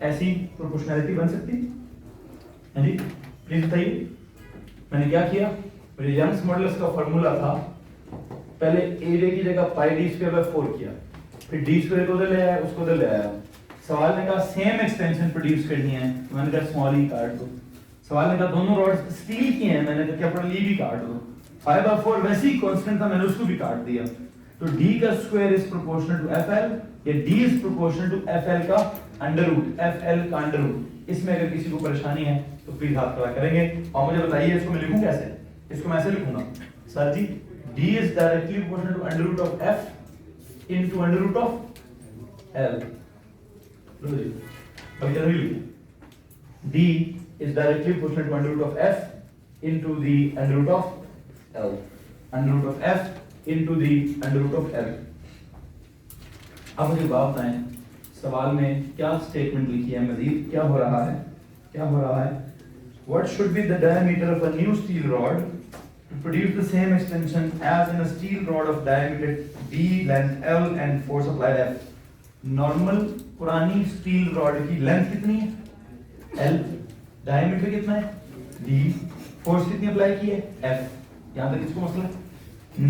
ऐसी प्रोपोर्शनैलिटी बन सकती है जी, प्लीज बताइए। मैंने क्या किया, मेरे यंग्स मॉडुलस का फार्मूला था, पहले एरिया की जगह पाई डी स्क्वायर बाय 4 किया, फिर डी स्क्वायर को उधर ले आया, उसको उधर ले आया। सवाल ने कहा सेम एक्सटेंशन प्रोड्यूस करनी है, मैंने कहा स्मॉल ई काट दो। सवाल ने कहा दोनों रॉड्स स्टील की हैं, मैंने कहा कैपिटल ई भी काट दो। 5/4 वैसे ही कांस्टेंट था, मैंने उसको भी काट दिया। तो d का square is proportional to fl, या d is proportional to fl का अंडर रूट, fl का अंडर रूट। इसमें अगर किसी को परेशानी है तो प्लीज हाथ खड़ा करेंगे और मुझे बताइए इसको मैं लिखूं कैसे। इसको मैं ऐसे लिखूंगा सर जी, d is directly proportional to under root of f into under root of L. D is directly proportional to under root of F into the under root of L. Under root of F into the under root of L. अब मुझे बात बताएं सवाल में क्या statement लिखी है, मजीद क्या हो रहा है, What should be the diameter of a new steel rod to produce the same extension as in a steel rod of diameter D, length L and force applied F. Normal पुरानी steel rod की length कितनी है L, diameter कितना है D, force कितनी apply की है F। यहां तक किसको मसला है,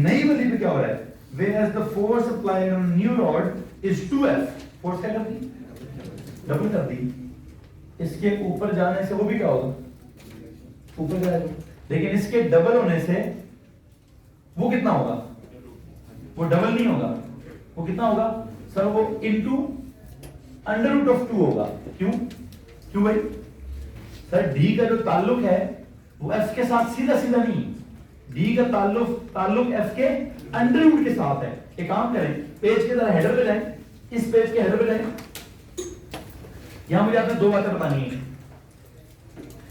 नई वाली पे क्या हो रहा है, whereas the force applied on new rod is 2F, force क्या कर दी, डबल कर दी। इसके ऊपर जाने से वो भी क्या होगा, ऊपर जाएगा, लेकिन इसके डबल होने से वो कितना होगा, वो डबल नहीं होगा, वो कितना होगा सर, वो इनटू अंडर रूट ऑफ 2 होगा। क्यों भाई सर, d का जो ताल्लुक है वो f के साथ सीधा सीधा नहीं, d का ताल्लुक f के अंडर रूट के साथ है। एक काम करें, पेज के जरा हेडर पे जाएं, इस पेज के हेडर पे जाएं, यहां मुझे आपने दो बातें बतानी है।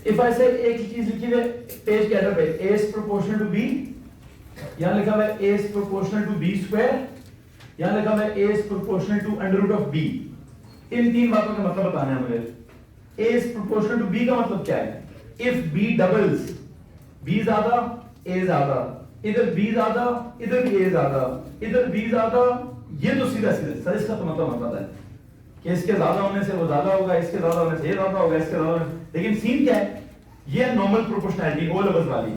इफ आई से एक ही चीज लिखी हुई पेज के हेडर पे, a is proportional to b, यहां लिखा हुआ है a is proportional to b square, यहां लिखा हुआ है a is proportional to under root of b। इन तीन बातों का मतलब बताना है मुझे। a is proportional to b का मतलब क्या है, if b doubles, b ज्यादा a ज्यादा, इधर b ज्यादा इधर भी a ज्यादा, इधर b ज्यादा, ये तो सीधा सीधा सर इसका तो मतलब पता है कि इसके ज्यादा होने से वो ज्यादा होगा, इसके ज्यादा होने से ये ज्यादा होगा, इसके ज्यादा होने, लेकिन सीन क्या है, ये नॉर्मल प्रोपोर्शनैलिटी ओ लेवल्स वाली।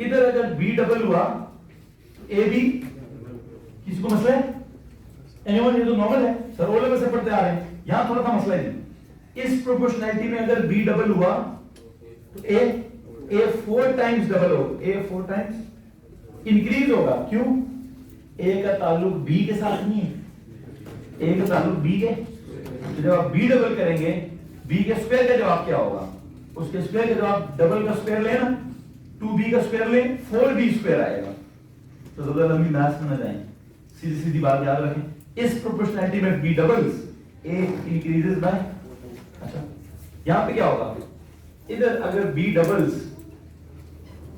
इधर अगर b डबल हुआ तो a भी, किसको मसला है एनीवन, ये तो नॉर्मल है सर, ओ लेवल से पढ़ते आ रहे हैं, यहां थोड़ा सा मसला है। इस प्रोपोर्शनैलिटी में अगर b डबल हुआ तो a 4 टाइम्स डबल होगा, a 4 टाइम्स इंक्रीज होगा। क्यों, a का ताल्लुक b के साथ नहीं है, a का ताल्लुक b के, तो जब आप b डबल करेंगे b के स्क्वायर का जवाब क्या होगा, उसके स्क्वायर का जवाब डबल का स्क्वायर लेना, 2b का स्क्वायर ले 4b स्क्वायर आएगा। तो ज्यादा लंबी मैथ्स में न जाएं, सीधी सीधी बात याद रखें, इस प्रोपोर्शनैलिटी में b doubles A increases by, अच्छा यहाँ पे क्या होगा, इधर अगर B doubles,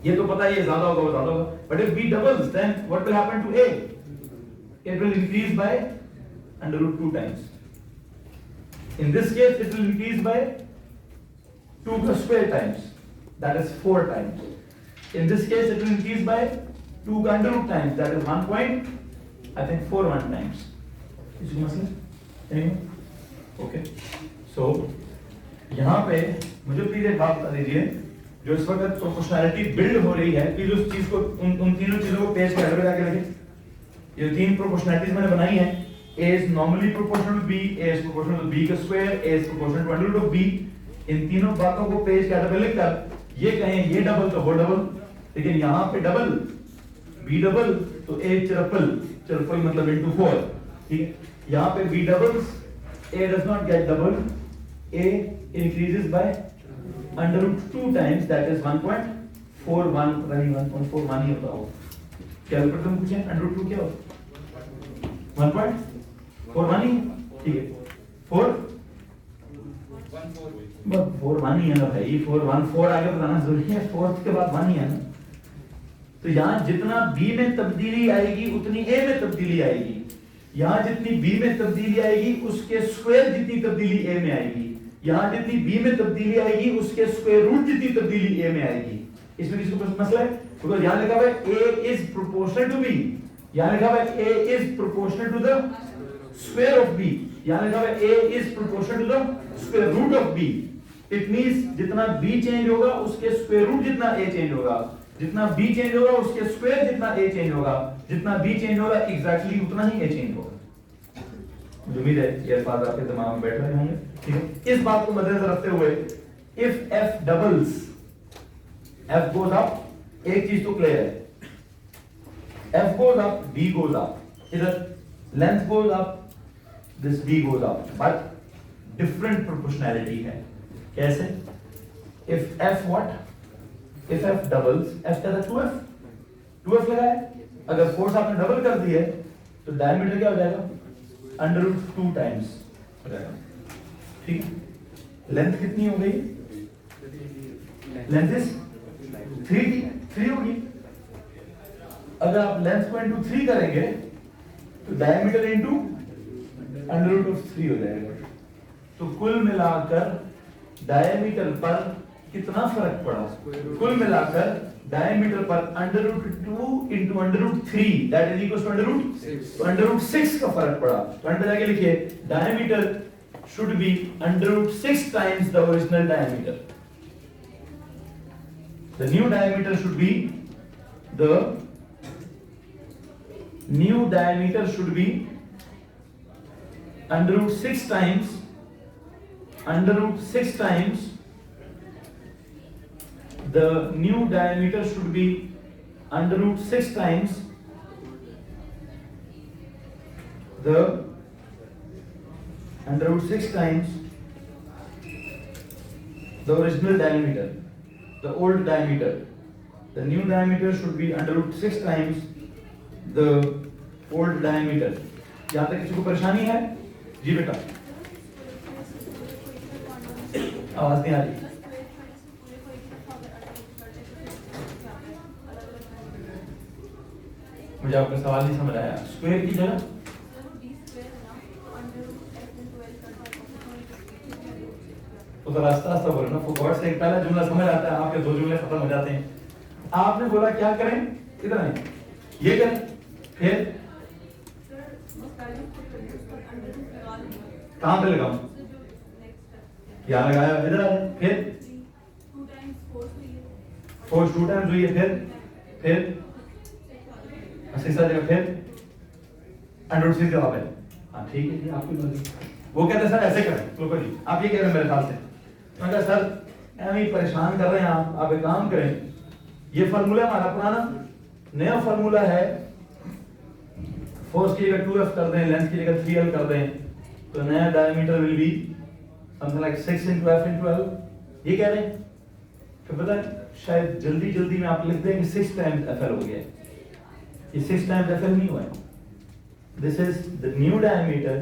ये तो पता है ये ज्यादा होगा वो ज्यादा होगा, but if B doubles then what will happen to A? It will increase by under root 2 times. In this case it will increase by 2 plus square times, that is 4 times. In this case it will increase by 2 under root times, that is 1.41 times. इसको मसला anyway? Okay. So यहाँ पे मुझे please एक बात बता दीजिए, जो इस वक्त प्रोपोर्शनैलिटी बिल्ड हो रही है, प्लीज उस चीज को उन तीनों चीजों को पेज पे आगे जाके लिखें। ये तीन प्रोपोर्शनैलिटीज मैंने बनाई हैं, A is normally proportional to B, A is proportional to B का square, A is proportional to under root of B। इन तीनों बातों को पेज के आगे पे लिखकर ये कहें ये डबल तो वो डबल, लेकिन यहाँ पे डबल B डबल तो A ट्रिपल, ट्रिपल मतलब into 4, ठीक, यहाँ पे B doubles A does not get double, A increases by under root 2 times, that is 1.41, रही 1.41 ही होता हो, कैलकुलेटर में पूछें under root 2 क्या हो, 1.41 ही, ठीक है, 4 ही है ना भाई, 4 आगे बताना जरूरी है, 4 के बाद 1 ही है ना, तो यहाँ जितना B में तब्दीली आएगी उतनी A में तब्दीली आएगी, यहाँ जितनी B में तब्दीली आएगी उसके स्क्वायर जितनी तब्दीली A में आएगी, यहाँ जितनी B में तब्दीली आएगी उसके स्क्वायर रूट जितनी तब्दीली A में आएगी। इसमें किसी को मसला है? बिकॉज़ यहाँ लिखा हुआ है A is proportional to B, यहाँ लिखा हुआ है A is proportional to the square of B, यहाँ लिखा हुआ है A is proportional to the square root of B। It means जितना B चेंज होगा उसके स्क्वायर रूट जितना A चेंज होगा, जितना B चेंज होगा उसके स्क्वायर जितना A चेंज होगा, जितना B चेंज होगा एग्जैक्टली उतना ही A चेंज होगा। मुझे उम्मीद है ये बात आपके दिमाग में बैठ रहे होंगे, ठीक है। इस बात को मद्देनजर रखते हुए if F doubles, F goes up, एक चीज तो क्लियर है, F goes up, B goes up, इधर length goes up, this B goes up, but different proportionality है। कैसे? If F what, if F doubles, F का 2F लगा है, अगर फोर्स आपने डबल कर दी है तो डायमीटर क्या हो जाएगा, अंडर रूट 2 टाइम्स हो जाएगा, ठीक। लेंथ कितनी हो गई, लेंथ इज 3 होगी, अगर आप लेंथ को इनटू 3 करेंगे तो diameter into under root of 3 हो जाएगा। तो कुल मिलाकर डायमीटर पर कितना फर्क पड़ा, कुल मिलाकर डायमीटर पर under root 2 into under root 3 that is equal to under root 6, तो अंडर रूट 6 का फर्क पड़ा। तो अंडर जाके लिखिए diameter should be under root 6 times the original diameter, the new diameter should be, the new diameter should be under root 6 times, under root 6 times, the new diameter should be under root 6 times the under root 6 times the original diameter, the old diameter. The new diameter should be under root 6 times the old diameter. यहाँ तक किसी को परेशानी है? जी बेटा, आवाज नहीं आ रही। मुझे आपका सवाल नहीं समझ आया, स्क्वायर की जगह तो रास्ता रास्ता बोलो ना, फॉरवर्ड से एक पहला जुमला समझ आता है, आपके 2 जुमले खत्म हो जाते हैं। आपने बोला क्या करें, किधर है ये करें, फिर कहां पे लगाऊं, यहाँ लगाया, इधर आ जाए, फिर फोर्स 2 टाइम्स हुई है, फिर 6 जगह, फिर अंडर रूट 6 जवाब है। हाँ ठीक है जी, आपकी मर्जी। वो कहते हैं सर ऐसे करें, तो जी आप ये कह रहे हैं मेरे ख्याल से, मैं कहा सर ऐਵੇਂ ही परेशान कर रहे हैं आप एक काम करें, ये फार्मूला हमारा पुराना, नया फार्मूला है, फोर्स की जगह 2F कर दें, लेंथ की जगह 3L कर दें, तो नया diameter will be something like 6 into F into L, ये कह रहे हैं। फिर पता है शायद जल्दी में आप लिख देंगे 6 times FL हो गया, ये 6 times FL नहीं हुआ है, this is the new diameter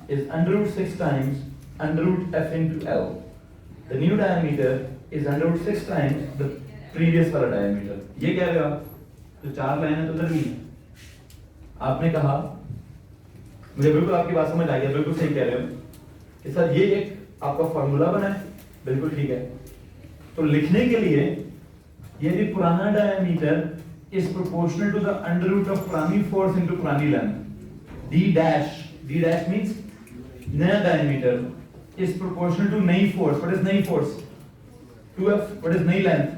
is under root 6 times under root f into L. The new diameter is under root 6 times the previous वाला diameter. ये कह रहे हो आप? तो 4 लाइन है तो उधर भी है. आपने कहा, मुझे बिल्कुल आपकी बात समझ आ गई, बिल्कुल सही कह रहे हो कि सर ये एक आपका फॉर्मूला बना है, बिल्कुल ठीक है. तो लिखने के लिए यदि पुराना diameter is proportional to the under root of पुरानी force into पुरानी length, d dash means नया diameter is proportional to नई force. What is नई force? 2f. What is नई length?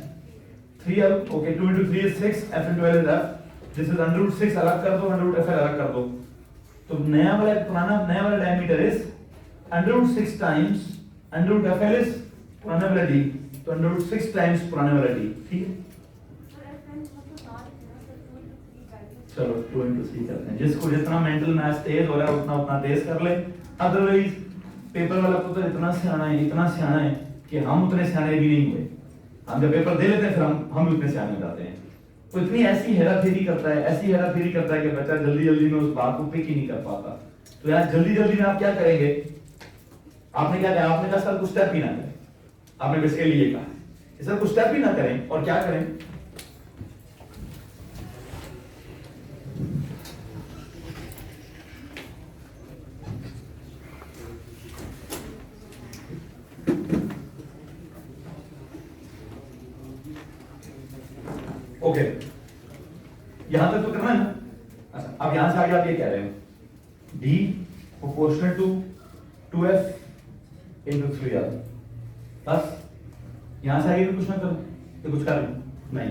3l. Okay, 2 into 3 is 6, f into l is f. This is under root 6 अलग कर दो, under root fl अलग कर दो. तो नया वाला diameter is under root 6 times under root fl is पुराना वाला d. तो under root 6 times पुराने वाला d. ठीक है? चलो 2 into 3 करते हैं. जिसको जितना मेंटल मैथ्स तेज हो रहा है उतना तेज कर ले. अदरवाइज पेपर वाला को तो इतना सियाना है कि हम उतने सियाने भी नहीं हुए. हम जब पेपर दे लेते हैं फिर हम उतने सियाने हो जाते हैं. तो इतनी ऐसी हेराफेरी करता है कि बच्चा जल्दी में उस बात को पिक ही नहीं कर पाता. तो यार जल्दी में आप क्या करेंगे? आपने क्या कहा? आपने कहा सर कुछ स्टेप ही ना करें. आपने बेसिकली ये कहा सर कुछ स्टेप ही ना करें और क्या करें? ओके, यहां तक तो करना है ना. अच्छा, अब यहां से आगे आप ये कह रहे हो d proportional to 2f into 3l. बस यहां से आगे भी कुछ ना करो, ये कुछ कर नहीं.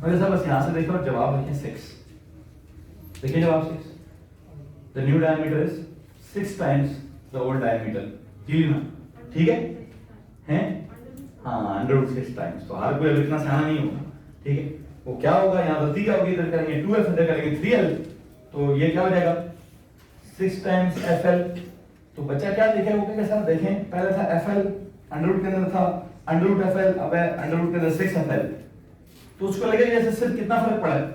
मतलब सर बस यहां से देखो और जवाब लिखें 6. देखिए जवाब 6. The new diameter is 6 times the old diameter. जी ना, ठीक है? हैं? हाँ, under root 6 times. तो हर कोई अब इतना सियाना नहीं होगा. ठीक है? वो क्या होगा? यहाँ गलती क्या होगी? इधर करेंगे 2f, इधर करेंगे 3l. तो ये क्या हो जाएगा? 6 times fl. तो बच्चा क्या देखे? वो क्या सर देखें, पहले था fl, अंडर रूट के अंदर था अंडर रूट fl, अब है अंडर रूट के अंदर 6fl. तो उसको लगेगा जैसे सिर्फ कितना फर्क पड़ा है?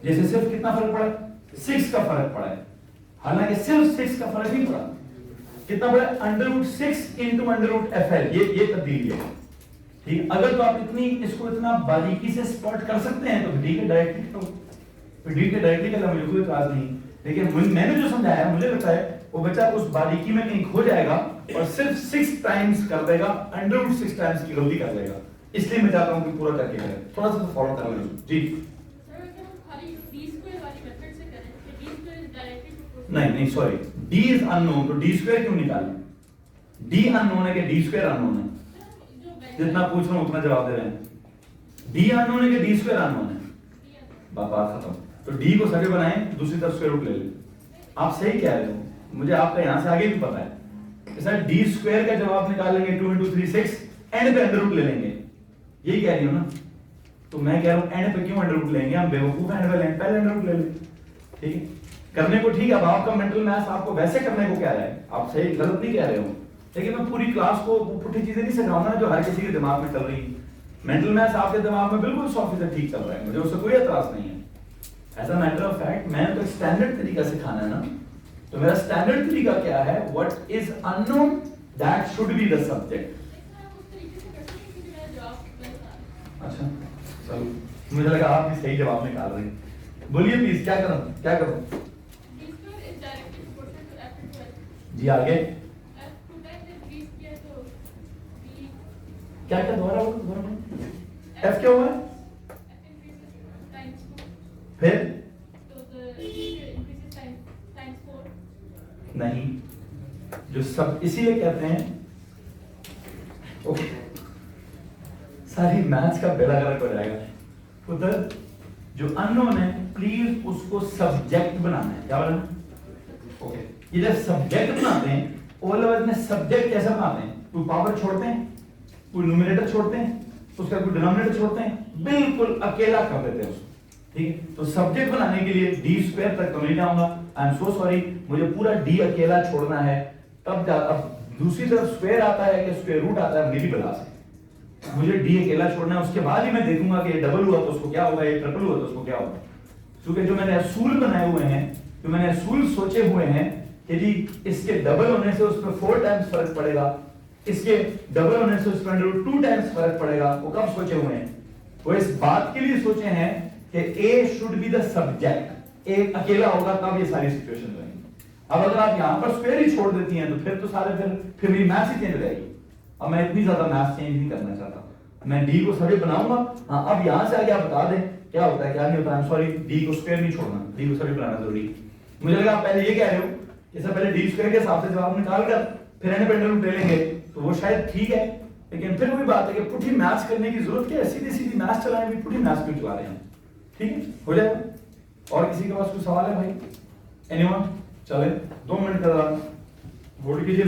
जैसे सिर्फ कितना फर्क पड़ा है? 6 का फर्क पड़ा है. हालांकि सिर्फ 6 का फर्क नहीं पड़ा. कितना पड़ा? Under root 6 into under root fl. ये तब्दीली है. ठीक, अगर तो आप इसको इतना बारीकी से स्पॉट कर सकते हैं तो डी के डायरेक्टली तो डी के डायरेक्टली का मुझे कोई इतराज नहीं. लेकिन मैंने जो समझाया मुझे लगता है वो बच्चा उस बारीकी में कहीं खो जाएगा और सिर्फ 6 टाइम्स कर देगा, अंडर रूट 6 टाइम्स की गलती कर देगा. इसलिए मैं चाहता हूं कि पूरा करके करें, थोड़ा सा फॉलो कर लें. जी नहीं सॉरी, d इज अननोन, तो d स्क्वायर क्यों निकालें? d अननोन है कि d स्क्वायर अननोन है? जितना पूछ रहा हूं उतना जवाब दे रहे हैं. d अननोन है कि d स्क्वायर अननोन है? बात खत्म. तो d को सगे बनाएं, दूसरी तरफ स्क्वायर रूट ले लें. आप सही कह रहे हो, मुझे आपका यहां से आगे भी पता है. सर d स्क्वायर का जवाब निकालेंगे 2 into 3 6, एंड पे अंडर रूट ले लेंगे. यही कह रही हो ना? तो मैं कह रहा हूं एंड पे क्यों अंडर रूट लेंगे? हम बेवकूफ एंड पे लेंगे, पहले अंडर रूट ले लें. ठीक है, करने को ठीक है. अब आपका मेंटल मैथ्स आपको वैसे करने को कह रहा है, आप सही गलत नहीं कह रहे हो. लेकिन मैं पूरी क्लास को पुठी चीजें नहीं सिखाऊंगा जो हर किसी के दिमाग में चल रही है. मेंटल मैथ्स आपके दिमाग में बिल्कुल 100% ठीक चल रहा है, मुझे उससे कोई एतराज नहीं है. As a matter of fact मैं तो स्टैंडर्ड तरीका सिखाना है ना. तो मेरा स्टैंडर्ड तरीका क्या है? What is unknown that should be the subject. अच्छा चलो, मुझे लगा आप भी सही जवाब निकाल रहे हैं. बोलिए प्लीज, क्या करूं? जी आगे क्या दोबारा f क्या हुआ है? फिर नहीं, जो सब इसीलिए कहते हैं. ओके, सारी मैथ्स का बेड़ा गर्क हो जाएगा. उधर जो अननोन है प्लीज उसको सब्जेक्ट बनाना है. क्या बनाना? ओके, ये जब सब्जेक्ट बनाते हैं ओवरऑल में सब्जेक्ट कैसा बनाते हैं? कोई पावर छोड़ते हैं, कोई न्यूमरेटर छोड़ते हैं, उसका कोई डिनोमिनेटर छोड़ते हैं, बिल्कुल अकेला कर देते हैं उसको. ठीक है, तो सब्जेक्ट बनाने के लिए d स्क्वायर तक तो नहीं जाऊंगा. आई एम सो सॉरी, मुझे पूरा d अकेला छोड़ना है. तब अब दूसरी तरफ स्क्वायर आता है कि स्क्वायर रूट आता है, मेरी बला से मुझे d अकेला छोड़ना है. उसके बाद ही मैं देखूंगा कि ये डबल हुआ तो उसको क्या होगा, ये ट्रिपल हुआ तो उसको क्या होगा. क्योंकि जो मैंने असूल बनाए हुए हैं, जो मैंने असूल सोचे हुए हैं, कि जी इसके डबल होने से उस पर 4 टाइम्स फर्क पड़ेगा, इसके डबल होने से उस पर अंडर रूट 2 टाइम्स फर्क पड़ेगा, वो कब सोचे हुए हैं? वो इस बात के लिए सोचे हैं कि ए शुड बी द सब्जेक्ट, ए अकेला होगा तब ये सारी सिचुएशन होंगी। अब अगर आप यहां पर स्क्वायर ही छोड़ देती हैं तो फिर तो सारे फिर मेरी मैथ्स ही चेंज हो जाएगी। अब मैं इतनी ज्यादा मैथ्स चेंज नहीं करना चाहता, मैं डी को सभी बनाऊंगा। हाँ, अब यहां से आगे आप बता दें क्या होता है क्या नहीं होता। आई एम सॉरी, डी को स्क्वायर नहीं छोड़ना, डी को सभी बनाना जरूरी। मुझे लगा आप पहले ये कह रहे हो कि सर पहले डी स्क्वायर के हिसाब से जवाब निकाल कर फिर इंडिपेंडेंट रूट ले लेंगे, तो वो शायद ठीक है, लेकिन फिर वही बात है कि पुठी मैथ्स करने की जरूरत क्या है, सीधी सीधी मैथ्स चलाएं, भी पुठी मैथ्स क्यों चला रहे हैं? ठीक है, हो जाएगा। और किसी के पास कोई सवाल है भाई? एनीवन? चले 2 मिनट का होल्ड कीजिए।